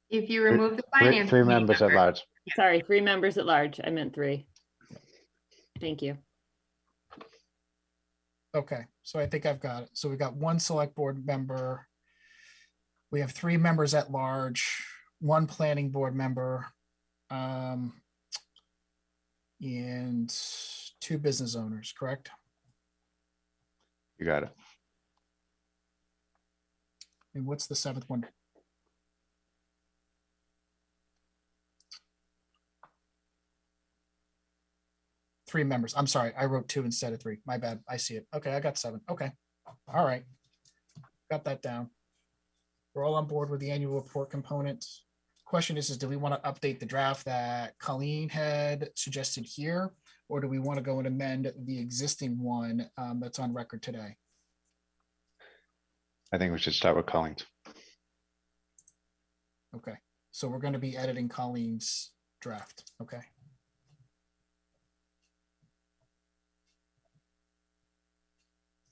If you remove the Three finance committee members at member, large. Sorry, 3 members at large. I meant 3. Thank you. Okay, so I think I've got it. So we got 1 select board member. We have 3 members at large, 1 planning board member, and 2 business owners, correct? You got it. And what's the 7th one? Three members. I'm sorry, I wrote 2 instead of 3. My bad. I see it. Okay, I got 7. Okay. All right. Got that down. We're all on board with the annual report component. Question is do we want to update the draft that Colleen had suggested here, or do we want to go and amend the existing one that's on record today? I think we should start with Collins. Okay, so we're going to be editing Colleen's draft. Okay.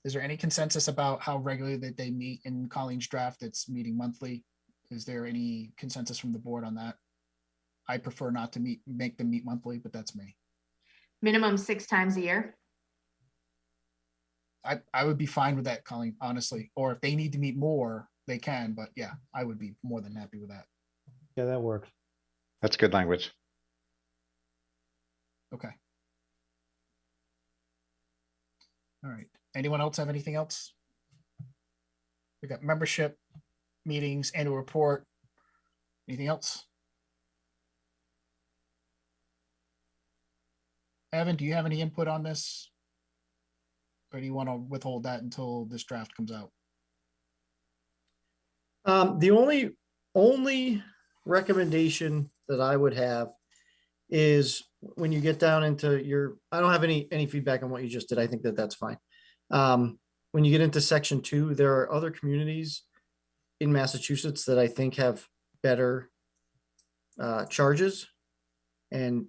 Is there any consensus about how regularly that they meet in Colleen's draft? It's meeting monthly. Is there any consensus from the board on that? I prefer not to make them meet monthly, but that's me. minimum 6 times a year. I would be fine with that, Colleen, honestly. Or if they need to meet more, they can, but yeah, I would be more than happy with that. Yeah, that works. That's good language. Okay. All right. Anyone else have anything else? We got membership, meetings, annual report. Anything else? Evan, do you have any input on this? Or do you want to withhold that until this draft comes out? The only recommendation that I would have is when you get down into your, I don't have any feedback on what you just did. I think that that's fine. When you get into section 2, there are other communities in Massachusetts that I think have better charges and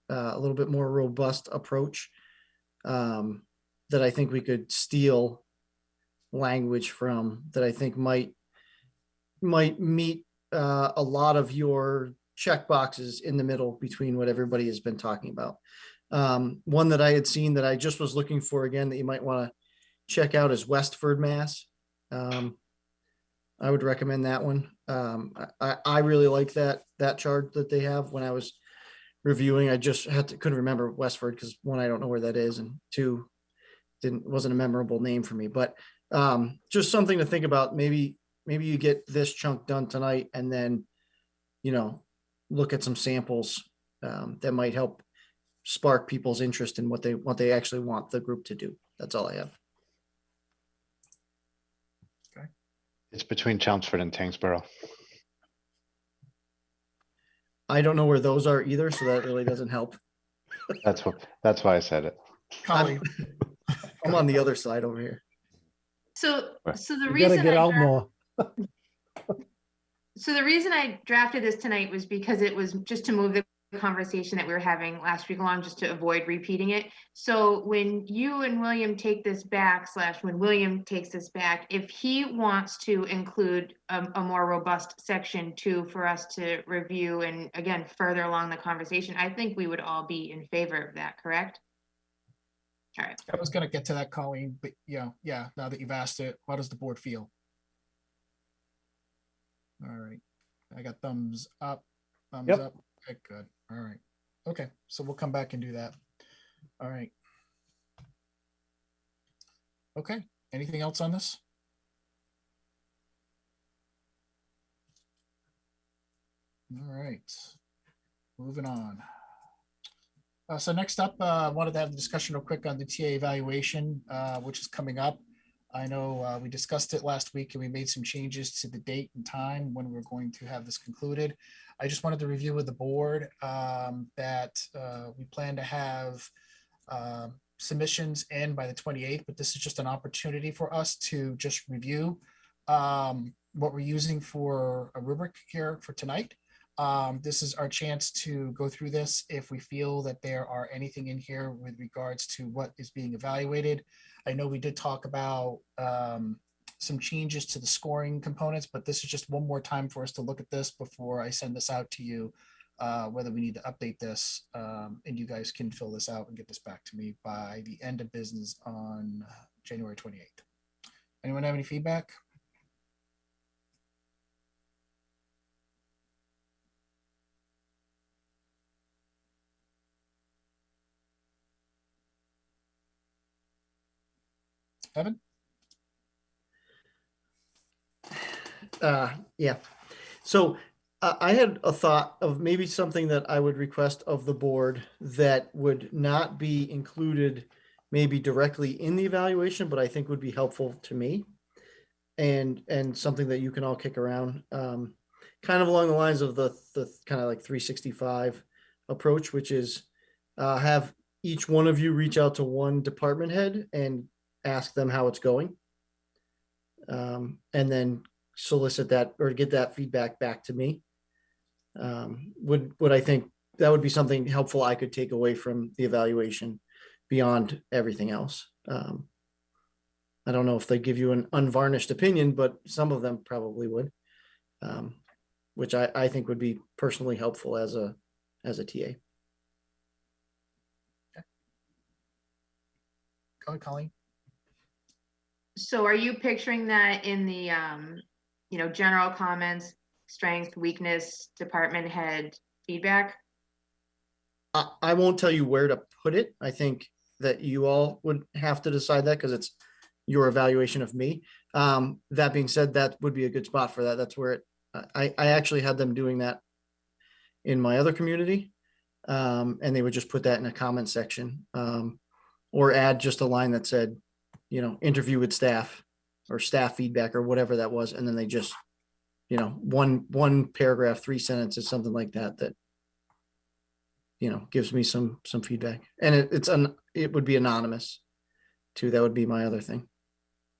a little bit more robust approach that I think we could steal language from, that I think might meet a lot of your check boxes in the middle between what everybody has been talking about. One that I had seen that I just was looking for again that you might want to check out is Westford, Mass. I would recommend that one. I really like that chart that they have. When I was reviewing, I just couldn't remember Westford because, one, I don't know where that is, and two, wasn't a memorable name for me. But just something to think about. Maybe you get this chunk done tonight, and then look at some samples that might help spark people's interest in what they actually want the group to do. That's all I have. It's between Chelmsford and Tingsboro. I don't know where those are either, so that really doesn't help. That's why I said it. Colleen, I'm on the other side over here. So the You gotta reason get out more. So the reason I drafted this tonight was because it was just to move the conversation that we were having last week along, just to avoid repeating it. So when you and William take this back, when William takes this back, if he wants to include a more robust section 2 for us to review and again, further along the conversation, I think we would all be in favor of that, correct? All right. I was going to get to that, Colleen, but yeah, now that you've asked it, how does the board feel? All right, I got thumbs up, thumbs Yep. up. Okay, good. All right. Okay, so we'll come back and do that. All right. Okay, anything else on this? All right, moving on. So next up, I wanted to have the discussion real quick on the TA evaluation, which is coming up. I know we discussed it last week and we made some changes to the date and time when we're going to have this concluded. I just wanted to review with the board that we plan to have submissions in by the 28th, but this is just an opportunity for us to just review what we're using for a rubric here for tonight. This is our chance to go through this if we feel that there are anything in here with regards to what is being evaluated. I know we did talk about some changes to the scoring components, but this is just one more time for us to look at this before I send this out to you, whether we need to update this, and you guys can fill this out and get this back to me by the end of business on January 28th. Anyone have any feedback? Evan? Yeah. So I had a thought of maybe something that I would request of the board that would not be included maybe directly in the evaluation, but I think would be helpful to me. And something that you can all kick around, kind of along the lines of the kind of like 365 approach, which is have each one of you reach out to one department head and ask them how it's going. And then solicit that or get that feedback back to me. Would I think that would be something helpful I could take away from the evaluation beyond everything else. I don't know if they give you an unvarnished opinion, but some of them probably would, which I think would be personally helpful as a TA. Go ahead, Colleen. So are you picturing that in the, general comments, strength, weakness, department head feedback? I won't tell you where to put it. I think that you all would have to decide that because it's your evaluation of me. That being said, that would be a good spot for that. That's where I actually had them doing that in my other community. And they would just put that in a comment section, or add just a line that said, interview with staff or staff feedback or whatever that was. And then they just, one paragraph, 3 sentences, something like that, gives me some feedback. And it would be anonymous too. That would be my other thing.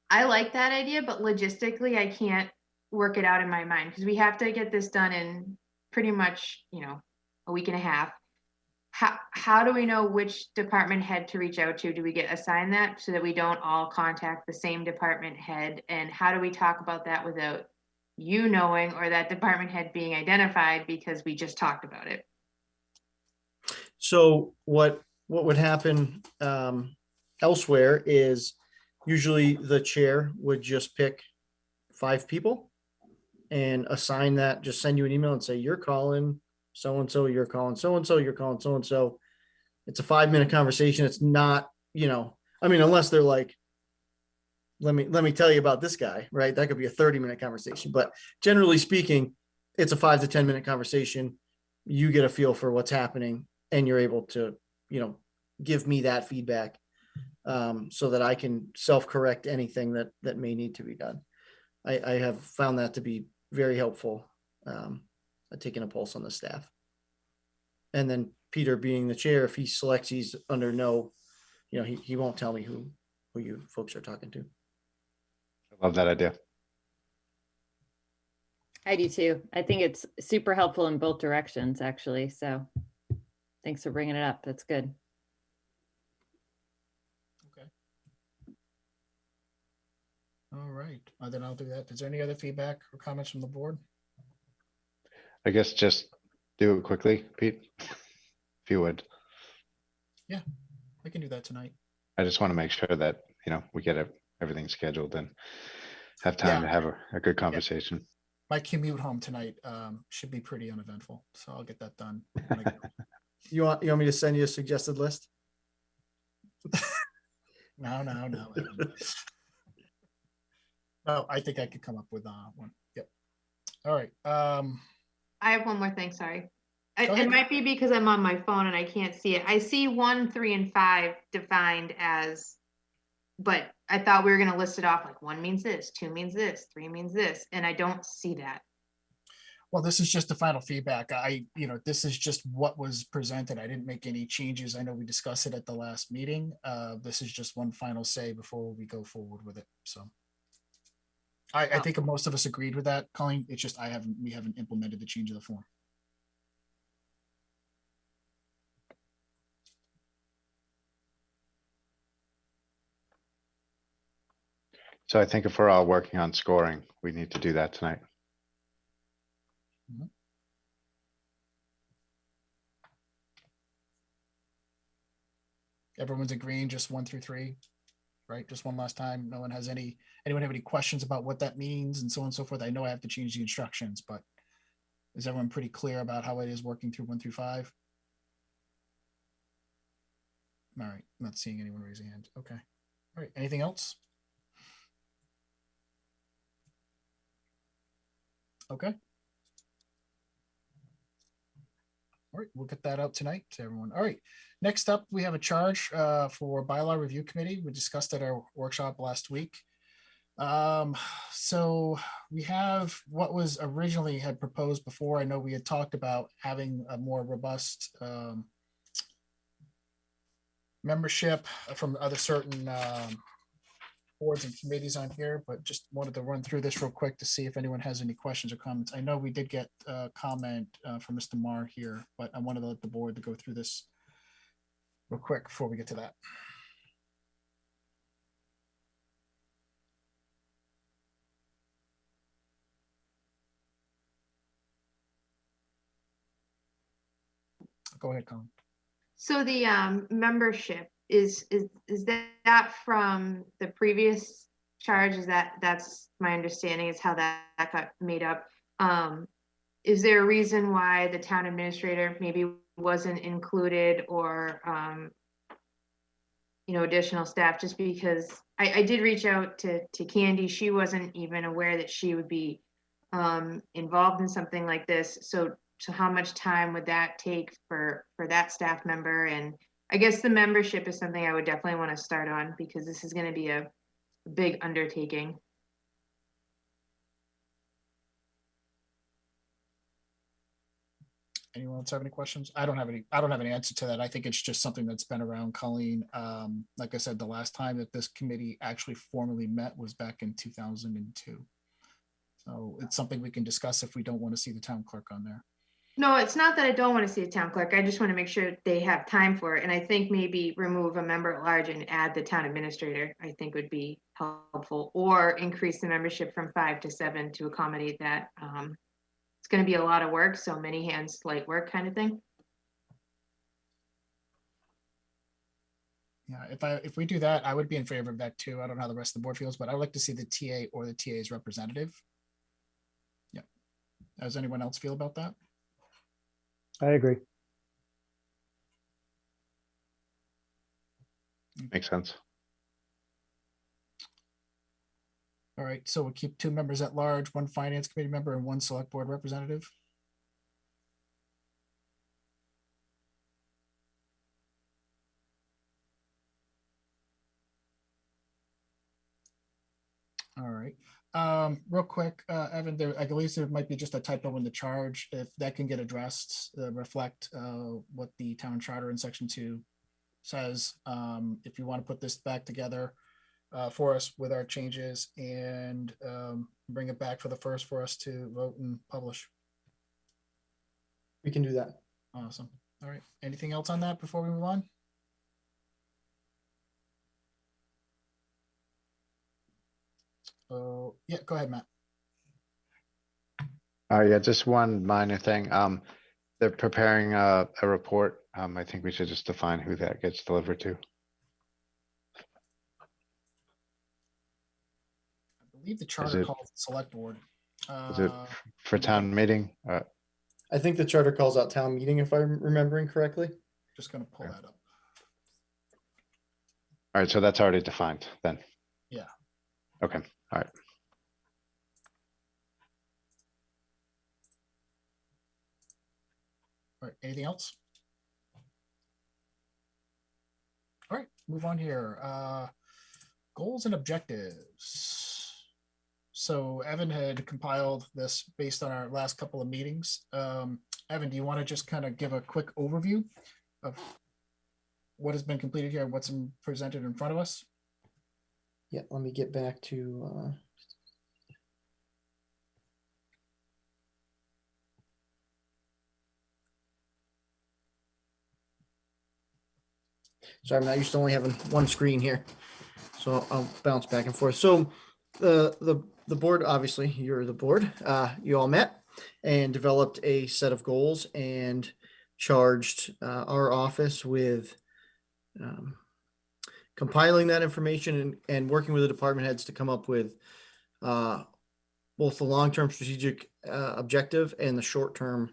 I like that idea, but logistically, I can't work it out in my mind because we have to get this done in pretty much, a week and a half. How do we know which department head to reach out to? Do we get assigned that so that we don't all contact the same department head? And how do we talk about that without you knowing or that department head being identified because we just talked about it? So what would happen elsewhere is usually the chair would just pick 5 people and assign that, just send you an email and say, you're calling so-and-so, you're calling so-and-so, you're calling so-and-so. It's a 5-minute conversation. It's not, unless they're like, let me tell you about this guy, right? That could be a 30-minute conversation, but generally speaking, it's a 5 to 10-minute conversation. You get a feel for what's happening and you're able to, give me that feedback, so that I can self-correct anything that may need to be done. I have found that to be very helpful, taking a pulse on the staff. And then Peter being the chair, if he selects he's under no, he won't tell me who you folks are talking to. I love that idea. I do too. I think it's super helpful in both directions, actually. So thanks for bringing it up. That's good. Okay. All right. Then I'll do that. Is there any other feedback or comments from the board? I guess just do it quickly, Pete, if you would. Yeah, I can do that tonight. I just want to make sure that, we get everything scheduled and have time to have a good conversation. My commute home tonight should be pretty uneventful, so I'll get that done. You want me to send you a suggested list? No. No, I think I could come up with one. Yep. All right. I have one more thing, sorry. It might be because I'm on my phone and I can't see it. I see 1, 3, and 5 defined as, but I thought we were going to list it off like 1 means this, 2 means this, 3 means this, and I don't see that. Well, this is just the final feedback. This is just what was presented. I didn't make any changes. I know we discussed it at the last meeting. This is just one final say before we go forward with it. So I think most of us agreed with that, Colleen. It's just we haven't implemented the change of the form. So I think if we're all working on scoring, we need to do that tonight. Mm-hmm. Everyone's agreeing just 1 through 3, right? Just one last time. No one has anyone have any questions about what that means and so on and so forth? I know I have to change the instructions, but is everyone pretty clear about how it is working through 1 through 5? All right, I'm not seeing anyone raise a hand. Okay. All right, anything else? Okay. All right, we'll get that out tonight to everyone. All right, next up, we have a charge for bylaw review committee. We discussed at our workshop last week. So we have what was originally had proposed before. I know we had talked about having a more robust membership from other certain boards and committees on here, but just wanted to run through this real quick to see if anyone has any questions or comments. I know we did get a comment from Mr. Marr here, but I wanted to let the board to go through this real quick before we get to that. Go ahead, Colin. So the membership is that from the previous charge? That's my understanding is how that got made up. Is there a reason why the town administrator maybe wasn't included, or additional staff? Just because I did reach out to Candy, she wasn't even aware that she would be involved in something like this. So So how much time would that take for that staff member? And I guess the membership is something I would definitely want to start on, because this is going to be a big undertaking. Anyone else have any questions? I don't have any answer to that. I think it's just something that's been around, Colleen. Like I said, the last time that this committee actually formally met was back in 2002. So it's something we can discuss if we don't want to see the town clerk on there. No, it's not that I don't want to see a town clerk. I just want to make sure they have time for it. And I think maybe remove a member at large and add the town administrator, I think would be helpful, or increase the membership from 5 to 7 to accommodate that. It's going to be a lot of work, so many hands, light work kind of thing. Yeah, if we do that, I would be in favor of that too. I don't know how the rest of the board feels, but I would like to see the TA or the TA's representative. Yeah. How does anyone else feel about that? I agree. Makes sense. All right, so we'll keep 2 members at large, 1 finance committee member and 1 select board representative. All right, real quick, Evan, I believe there might be just a typo in the charge. If that can get addressed, reflect what the town charter in section 2 says. If you want to put this back together for us with our changes and bring it back for the first for us to vote and publish. We can do that. Awesome. All right. Anything else on that before we move on? Yeah, go ahead, Matt. Yeah, just one minor thing. They're preparing a report. I think we should just define who that gets delivered to. I believe the charter it- calls the select board. Is it for town meeting? I think the charter calls out town meeting, if I'm remembering correctly. Just gonna pull that up. All right, so that's already defined then. Yeah. Okay, all right. All right, anything else? All right, move on here. Goals and objectives. So Evan had compiled this based on our last couple of meetings. Evan, do you want to just kind of give a quick overview of what has been completed here and what's presented in front of us? Yeah, let me get back to sorry, I'm not used to only having one screen here, so I'll bounce back and forth. So the board, obviously you're the board, you all met and developed a set of goals and charged our office with compiling that information and working with the department heads to come up with both the long-term strategic objective and the short-term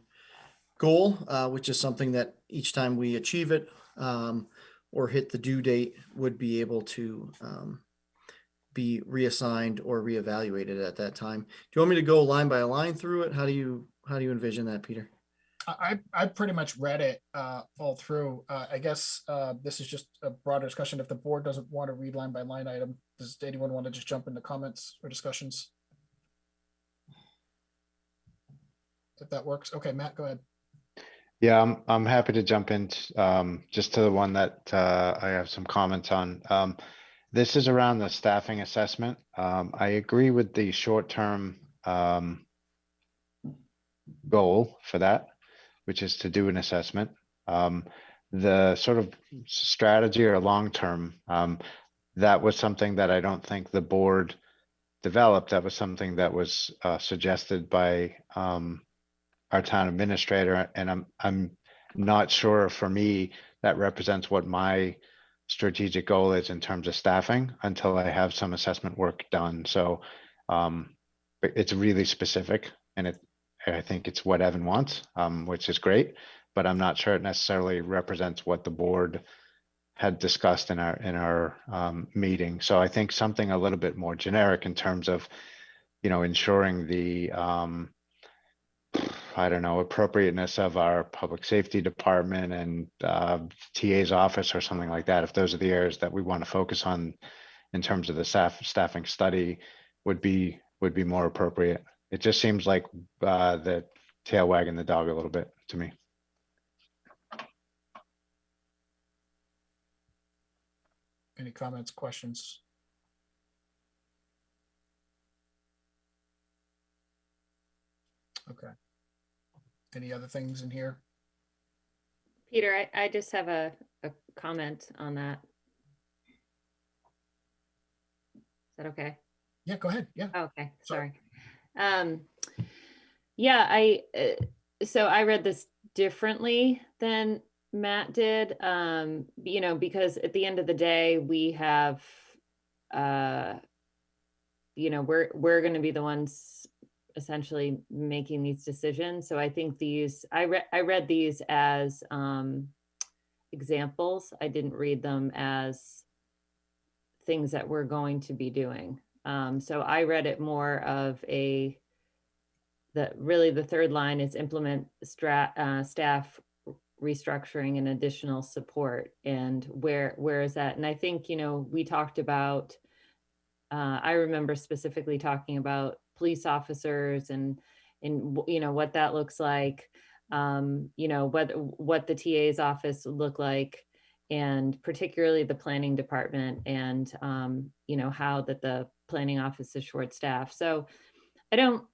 goal, which is something that each time we achieve it or hit the due date would be able to be reassigned or reevaluated at that time. Do you want me to go line by line through it? How do you envision that, Peter? I pretty much read it all through. I guess this is just a broader discussion. If the board doesn't want to read line by line item, does anyone want to just jump into comments or discussions? If that works. Okay, Matt, go ahead. Yeah, I'm happy to jump in just to the one that I have some comments on. This is around the staffing assessment. I agree with the short-term goal for that, which is to do an assessment. The sort of strategy or long-term, that was something that I don't think the board developed. That was something that was suggested by our town administrator, and I'm not sure for me that represents what my strategic goal is in terms of staffing until I have some assessment work done. So it's really specific, and I think it's what Evan wants, which is great, but I'm not sure it necessarily represents what the board had discussed in our meeting. So I think something a little bit more generic in terms of, ensuring the I don't know, appropriateness of our public safety department and TA's office or something like that, if those are the areas that we want to focus on in terms of the staffing study, would be more appropriate. It just seems like the tail wagging the dog a little bit to me. Any comments, questions? Okay. Any other things in here? Peter, I just have a comment on that. Is that okay? Yeah, go ahead. Yeah. Oh, okay, Sorry. sorry. Yeah, so I read this differently than Matt did, you know, because at the end of the day, we have, you know, we're going to be the ones essentially making these decisions. So I think these, I read these as examples. I didn't read them as things that we're going to be doing. So I read it more of really the third line is implement staff restructuring and additional support, and where is that? And I think, you know, we talked about, I remember specifically talking about police officers and you know, what that looks like, you know, what the TA's office would look like, and particularly the planning department, and you know, how that the planning office is short staffed. So I don't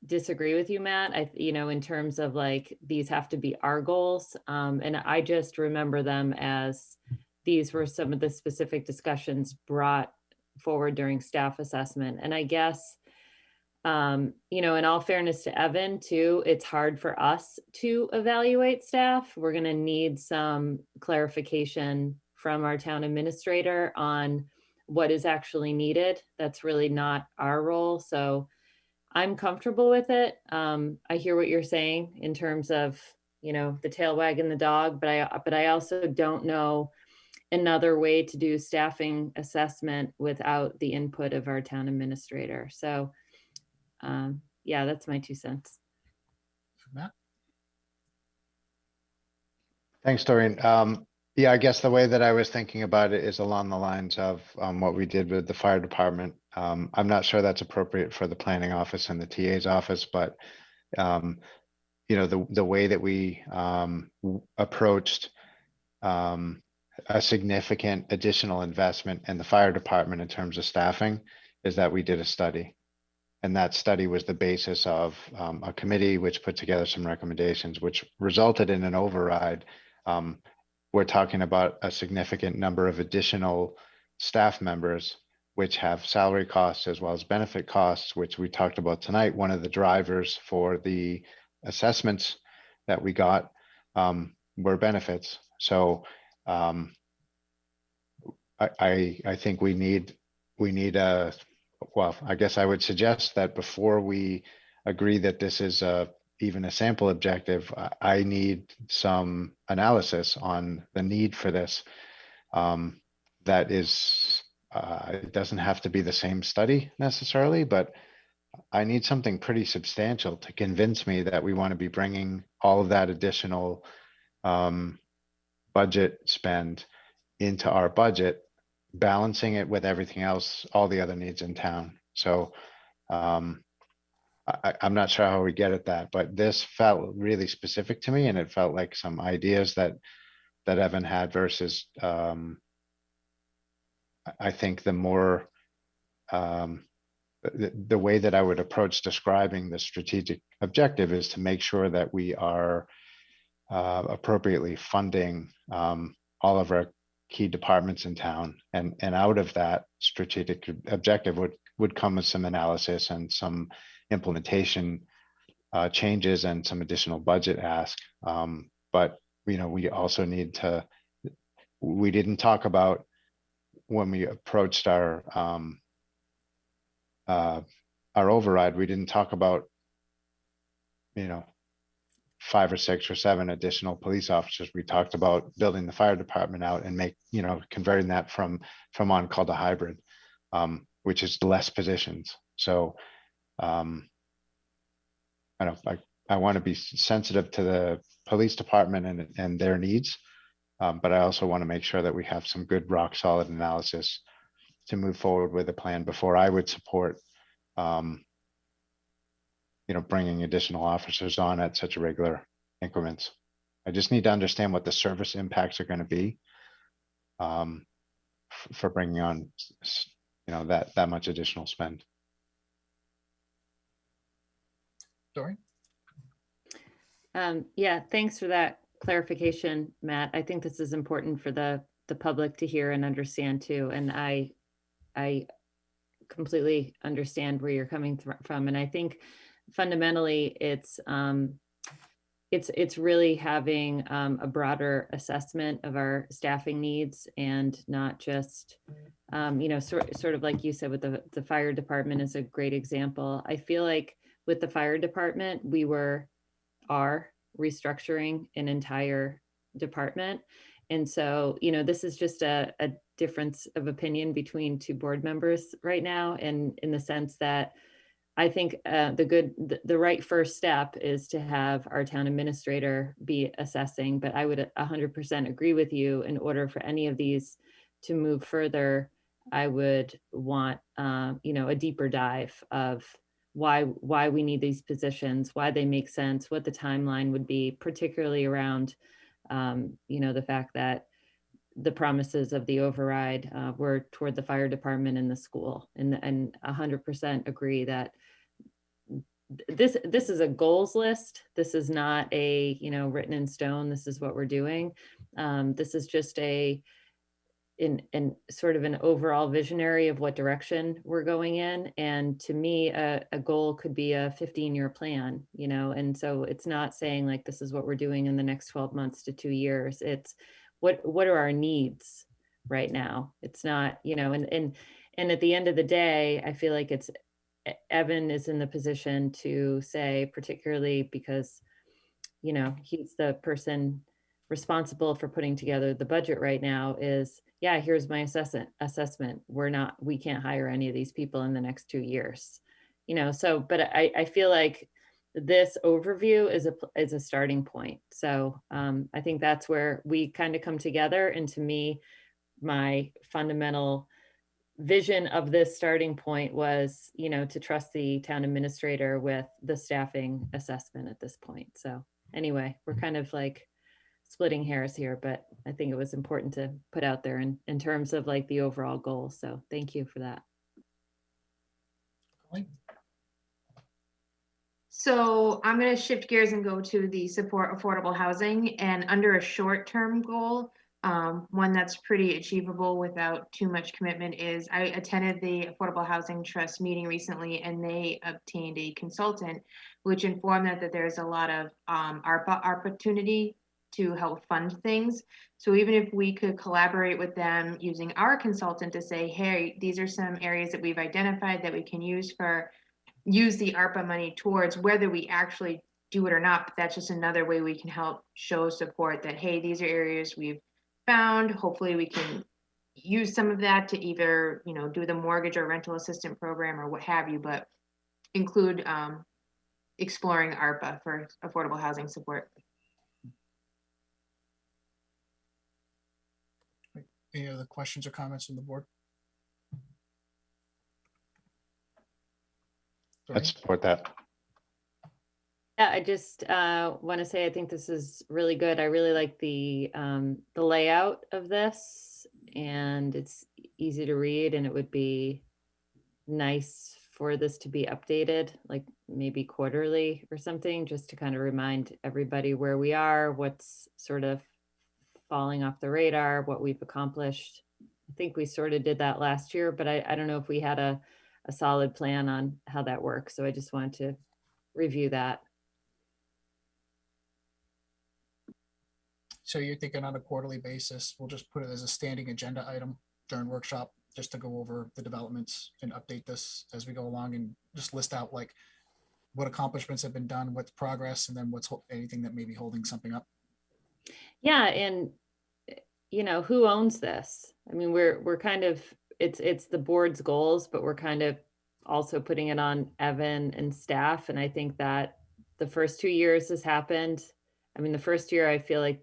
disagree with you, Matt. You know, in terms of like, these have to be our goals. And I just remember them as these were some of the specific discussions brought forward during staff assessment. And I guess, you know, in all fairness to Evan too, it's hard for us to evaluate staff. We're going to need some clarification from our town administrator on what is actually needed. That's really not our role. So I'm comfortable with it. I hear what you're saying in terms of, you know, the tail wagging the dog, but I also don't know another way to do staffing assessment without the input of our town administrator. So yeah, that's my 2 cents. Matt? Thanks, Doreen. Yeah, I guess the way that I was thinking about it is along the lines of what we did with the fire department. I'm not sure that's appropriate for the planning office and the TA's office, but you know, the way that we approached a significant additional investment in the fire department in terms of staffing is that we did a study. And that study was the basis of a committee which put together some recommendations, which resulted in an override. We're talking about a significant number of additional staff members, which have salary costs as well as benefit costs, which we talked about tonight. One of the drivers for the assessments that we got were benefits. So I think we need a, well, I guess I would suggest that before we agree that this is even a sample objective, I need some analysis on the need for this. That is, it doesn't have to be the same study necessarily, but I need something pretty substantial to convince me that we want to be bringing all of that additional budget spend into our budget, balancing it with everything else, all the other needs in town. So I'm not sure how we get at that, but this felt really specific to me, and it felt like some ideas that Evan had versus I think the more the way that I would approach describing the strategic objective is to make sure that we are appropriately funding all of our key departments in town, and out of that strategic objective would come with some analysis and some implementation changes and some additional budget ask. But you know, we also need to, we didn't talk about when we approached our override, we didn't talk about, you know, 5 or 6 or 7 additional police officers. We talked about building the fire department out and converting that from on-call to hybrid, which is less positions. So I I want to be sensitive to the police department and their needs. But I also want to make sure that we have some good rock solid analysis to move forward with a plan before I would support, bringing additional officers on at such regular increments. I just need to understand what the service impacts are going to be for bringing on, that much additional spend. Dory? Yeah, thanks for that clarification, Matt. I think this is important for the public to hear and understand too. And I completely understand where you're coming from. And I think fundamentally it's really having a broader assessment of our staffing needs, and not just, sort of like you said with the fire department is a great example. I feel like with the fire department, we are restructuring an entire department. And so, this is just a difference of opinion between two board members right now. And in the sense that I think the right first step is to have our town administrator be assessing, but I would 100% agree with you. In order for any of these to move further, I would want, a deeper dive of why we need these positions, why they make sense, what the timeline would be, particularly around, the fact that the promises of the override were toward the fire department and the school, and 100% agree that this is a goals list. This is not a, written in stone. This is what we're doing. This is just in sort of an overall visionary of what direction we're going in. And to me, a goal could be a 15-year plan, and so it's not saying like, this is what we're doing in the next 12 months to 2 years. It's what are our needs right now? It's not, and at the end of the day, I feel like Evan is in the position to say, particularly because, he's the person responsible for putting together the budget right now, is, yeah, here's my assessment. We can't hire any of these people in the next 2 years, but I feel like this overview is a starting point. So I think that's where we kind of come together. And to me, my fundamental vision of this starting point was, to trust the town administrator with the staffing assessment at this point. So anyway, we're kind of like splitting hairs here, but I think it was important to put out there in terms of like the overall goal. So thank you for that. So I'm going to shift gears and go to the support affordable housing, and under a short-term goal, one that's pretty achievable without too much commitment is, I attended the Affordable Housing Trust meeting recently, and they obtained a consultant, which informed that there's a lot of ARPA opportunity to help fund things. So even if we could collaborate with them using our consultant to say, hey, these are some areas that we've identified that we can use the ARPA money towards, whether we actually do it or not, but that's just another way we can help show support that, hey, these are areas we've found. Hopefully we can use some of that to either, do the mortgage or rental assistance program or what have you, but include exploring ARPA for affordable housing support. Any other questions or comments from the board? Let's support that. Yeah, I just want to say I think this is really good. I really like the layout of this, and it's easy to read, and it would be nice for this to be updated, like maybe quarterly or something, just to kind of remind everybody where we are, what's sort of falling off the radar, what we've accomplished. I think we sort of did that last year, but I don't know if we had a solid plan on how that works. So I just wanted to review that. So you're thinking on a quarterly basis, we'll just put it as a standing agenda item during workshop, just to go over the developments and update this as we go along, and just list out like what accomplishments have been done, what's progress, and then what's anything that may be holding something up. Yeah, and who owns this? I mean, we're kind of, it's the board's goals, but we're kind of also putting it on Evan and staff. And I think that the first 2 years has happened. I mean, the first year I feel like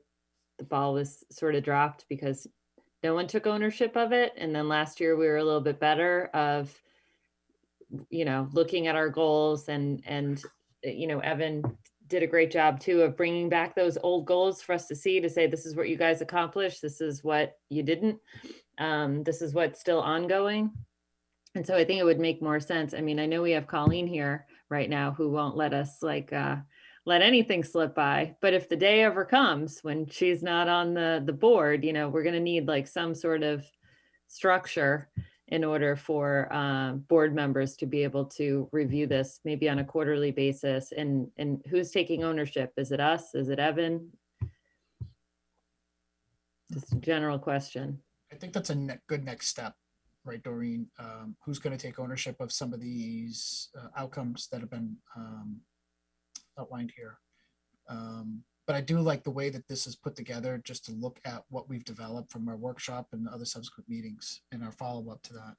the ball was sort of dropped because no one took ownership of it. And then last year we were a little bit better of, looking at our goals and, Evan did a great job too of bringing back those old goals for us to see, to say, this is what you guys accomplished. This is what you didn't. This is what's still ongoing. And so I think it would make more sense. I mean, I know we have Colleen here right now who won't let us let anything slip by. But if the day ever comes when she's not on the board, we're going to need like some sort of structure in order for board members to be able to review this maybe on a quarterly basis. And who's taking ownership? Is it us? Is it Evan? Just a general question. I think that's a good next step, right, Doreen? Who's going to take ownership of some of these outcomes that have been outlined here? But I do like the way that this is put together, just to look at what we've developed from our workshop and other subsequent meetings and our follow-up to that.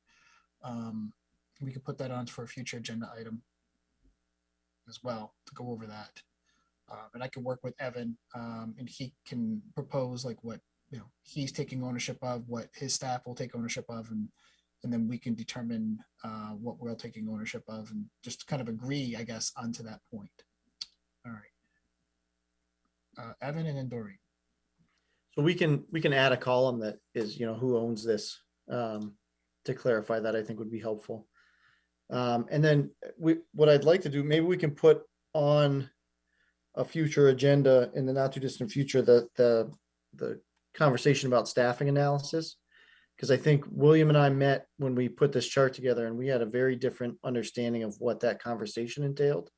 We could put that on for a future agenda item as well to go over that. And I can work with Evan and he can propose like what he's taking ownership of, what his staff will take ownership of, and then we can determine what we're taking ownership of and just kind of agree, I guess, onto that point. All right. Evan and then Doreen. So we can add a column that is, who owns this, to clarify that, I think would be helpful. And then what I'd like to do, maybe we can put on a future agenda in the not too distant future, the conversation about staffing analysis. Because I think William and I met when we put this chart together and we had a very different understanding of what that conversation entailed.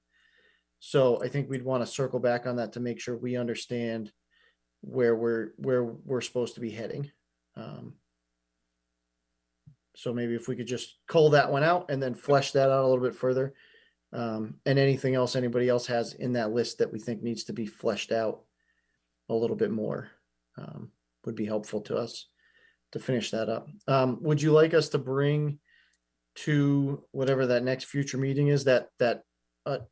So I think we'd want to circle back on that to make sure we understand where we're supposed to be heading. So maybe if we could just cull that one out and then flesh that out a little bit further. And anything else anybody else has in that list that we think needs to be fleshed out a little bit more would be helpful to us to finish that up. Would you like us to bring to whatever that next future meeting is, that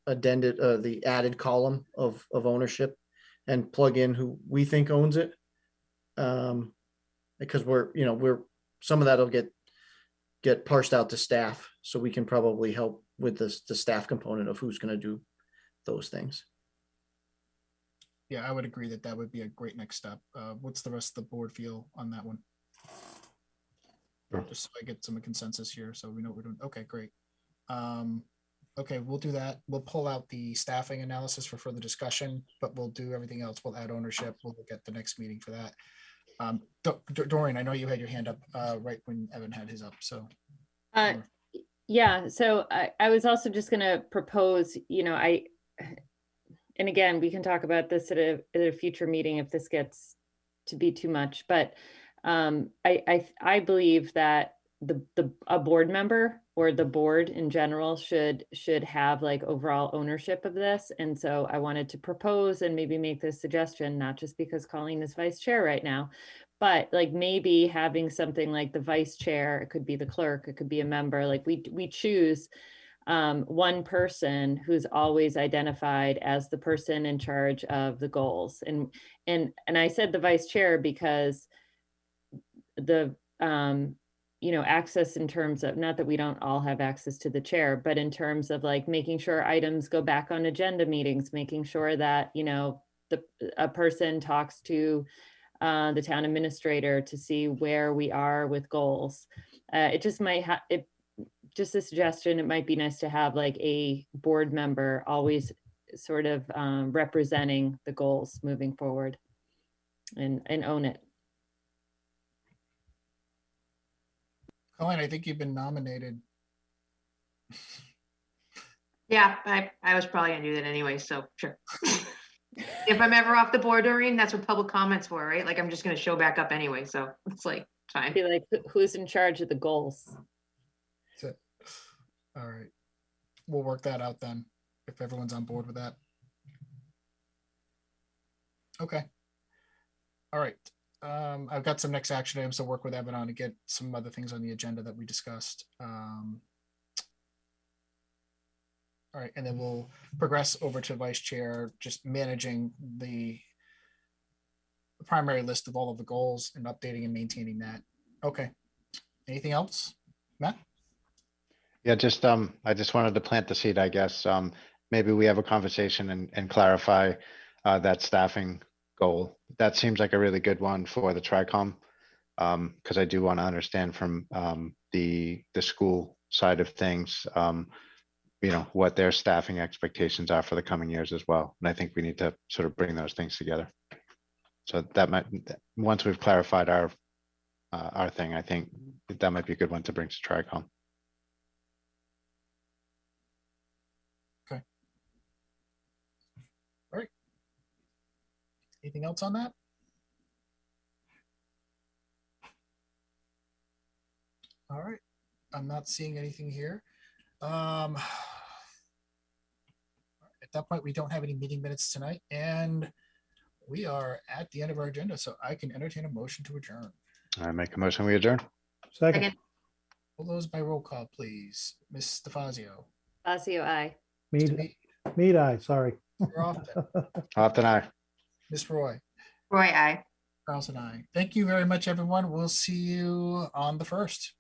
addended the added column of ownership and plug in who we think owns it? Because we're some of that'll get parsed out to staff, so we can probably help with the staff component of who's going to do those things. Yeah, I would agree that would be a great next step. What's the rest of the board feel on that one? Sure. Just so I get some consensus here, so we know what we're doing. Okay, great. Okay, we'll do that. We'll pull out the staffing analysis for further discussion, but we'll do everything else. We'll add ownership. We'll look at the next meeting for that. Doreen, I know you had your hand up right when Evan had his up. So. Yeah. So I was also just going to propose, and again, we can talk about this at a future meeting if this gets to be too much, but I believe that a board member or the board in general should have like overall ownership of this. And so I wanted to propose and maybe make this suggestion, not just because Colleen is vice chair right now, but like maybe having something like the vice chair, it could be the clerk, it could be a member, like we choose one person who's always identified as the person in charge of the goals. And I said the vice chair because the access in terms of, not that we don't all have access to the chair, but in terms of like making sure items go back on agenda meetings, making sure that, a person talks to the town administrator to see where we are with goals. It just might have, just a suggestion, it might be nice to have like a board member always sort of representing the goals moving forward and own it. Colleen, I think you've been nominated. Yeah, I was probably gonna do that anyway, so sure. If I'm ever off the board, Doreen, that's what public comments for, right? Like I'm just gonna show back up anyway, so it's like fine. Be like, who's in charge of the goals? That's it. All right. We'll work that out then, if everyone's on board with that. Okay. All right. I've got some next action items to work with Evan on to get some other things on the agenda that we discussed. All right, and then we'll progress over to vice chair, just managing the primary list of all of the goals and updating and maintaining that. Okay. Anything else, Matt? Yeah, just, I just wanted to plant the seed, I guess. Maybe we have a conversation and clarify that staffing goal. That seems like a really good one for the TRICOM. Because I do want to understand from the school side of things, what their staffing expectations are for the coming years as well. And I think we need to sort of bring those things together. So that might, once we've clarified our thing, I think that might be a good one to bring to TRICOM. Okay. All right. Anything else on that? All right. I'm not seeing anything here. At that point, we don't have any meeting minutes tonight, and we are at the end of our agenda, so I can entertain a motion to adjourn. I make a motion, we adjourn. Second, Second. All those by roll call, please. Ms. DeFazio. Fazio, aye. Mr. mead, Mead, eye, sorry. Mr. Often, Often I. Ms. Roy, Roy, I. Carlson, I. Thank you very much, everyone. We'll see you on the 1st.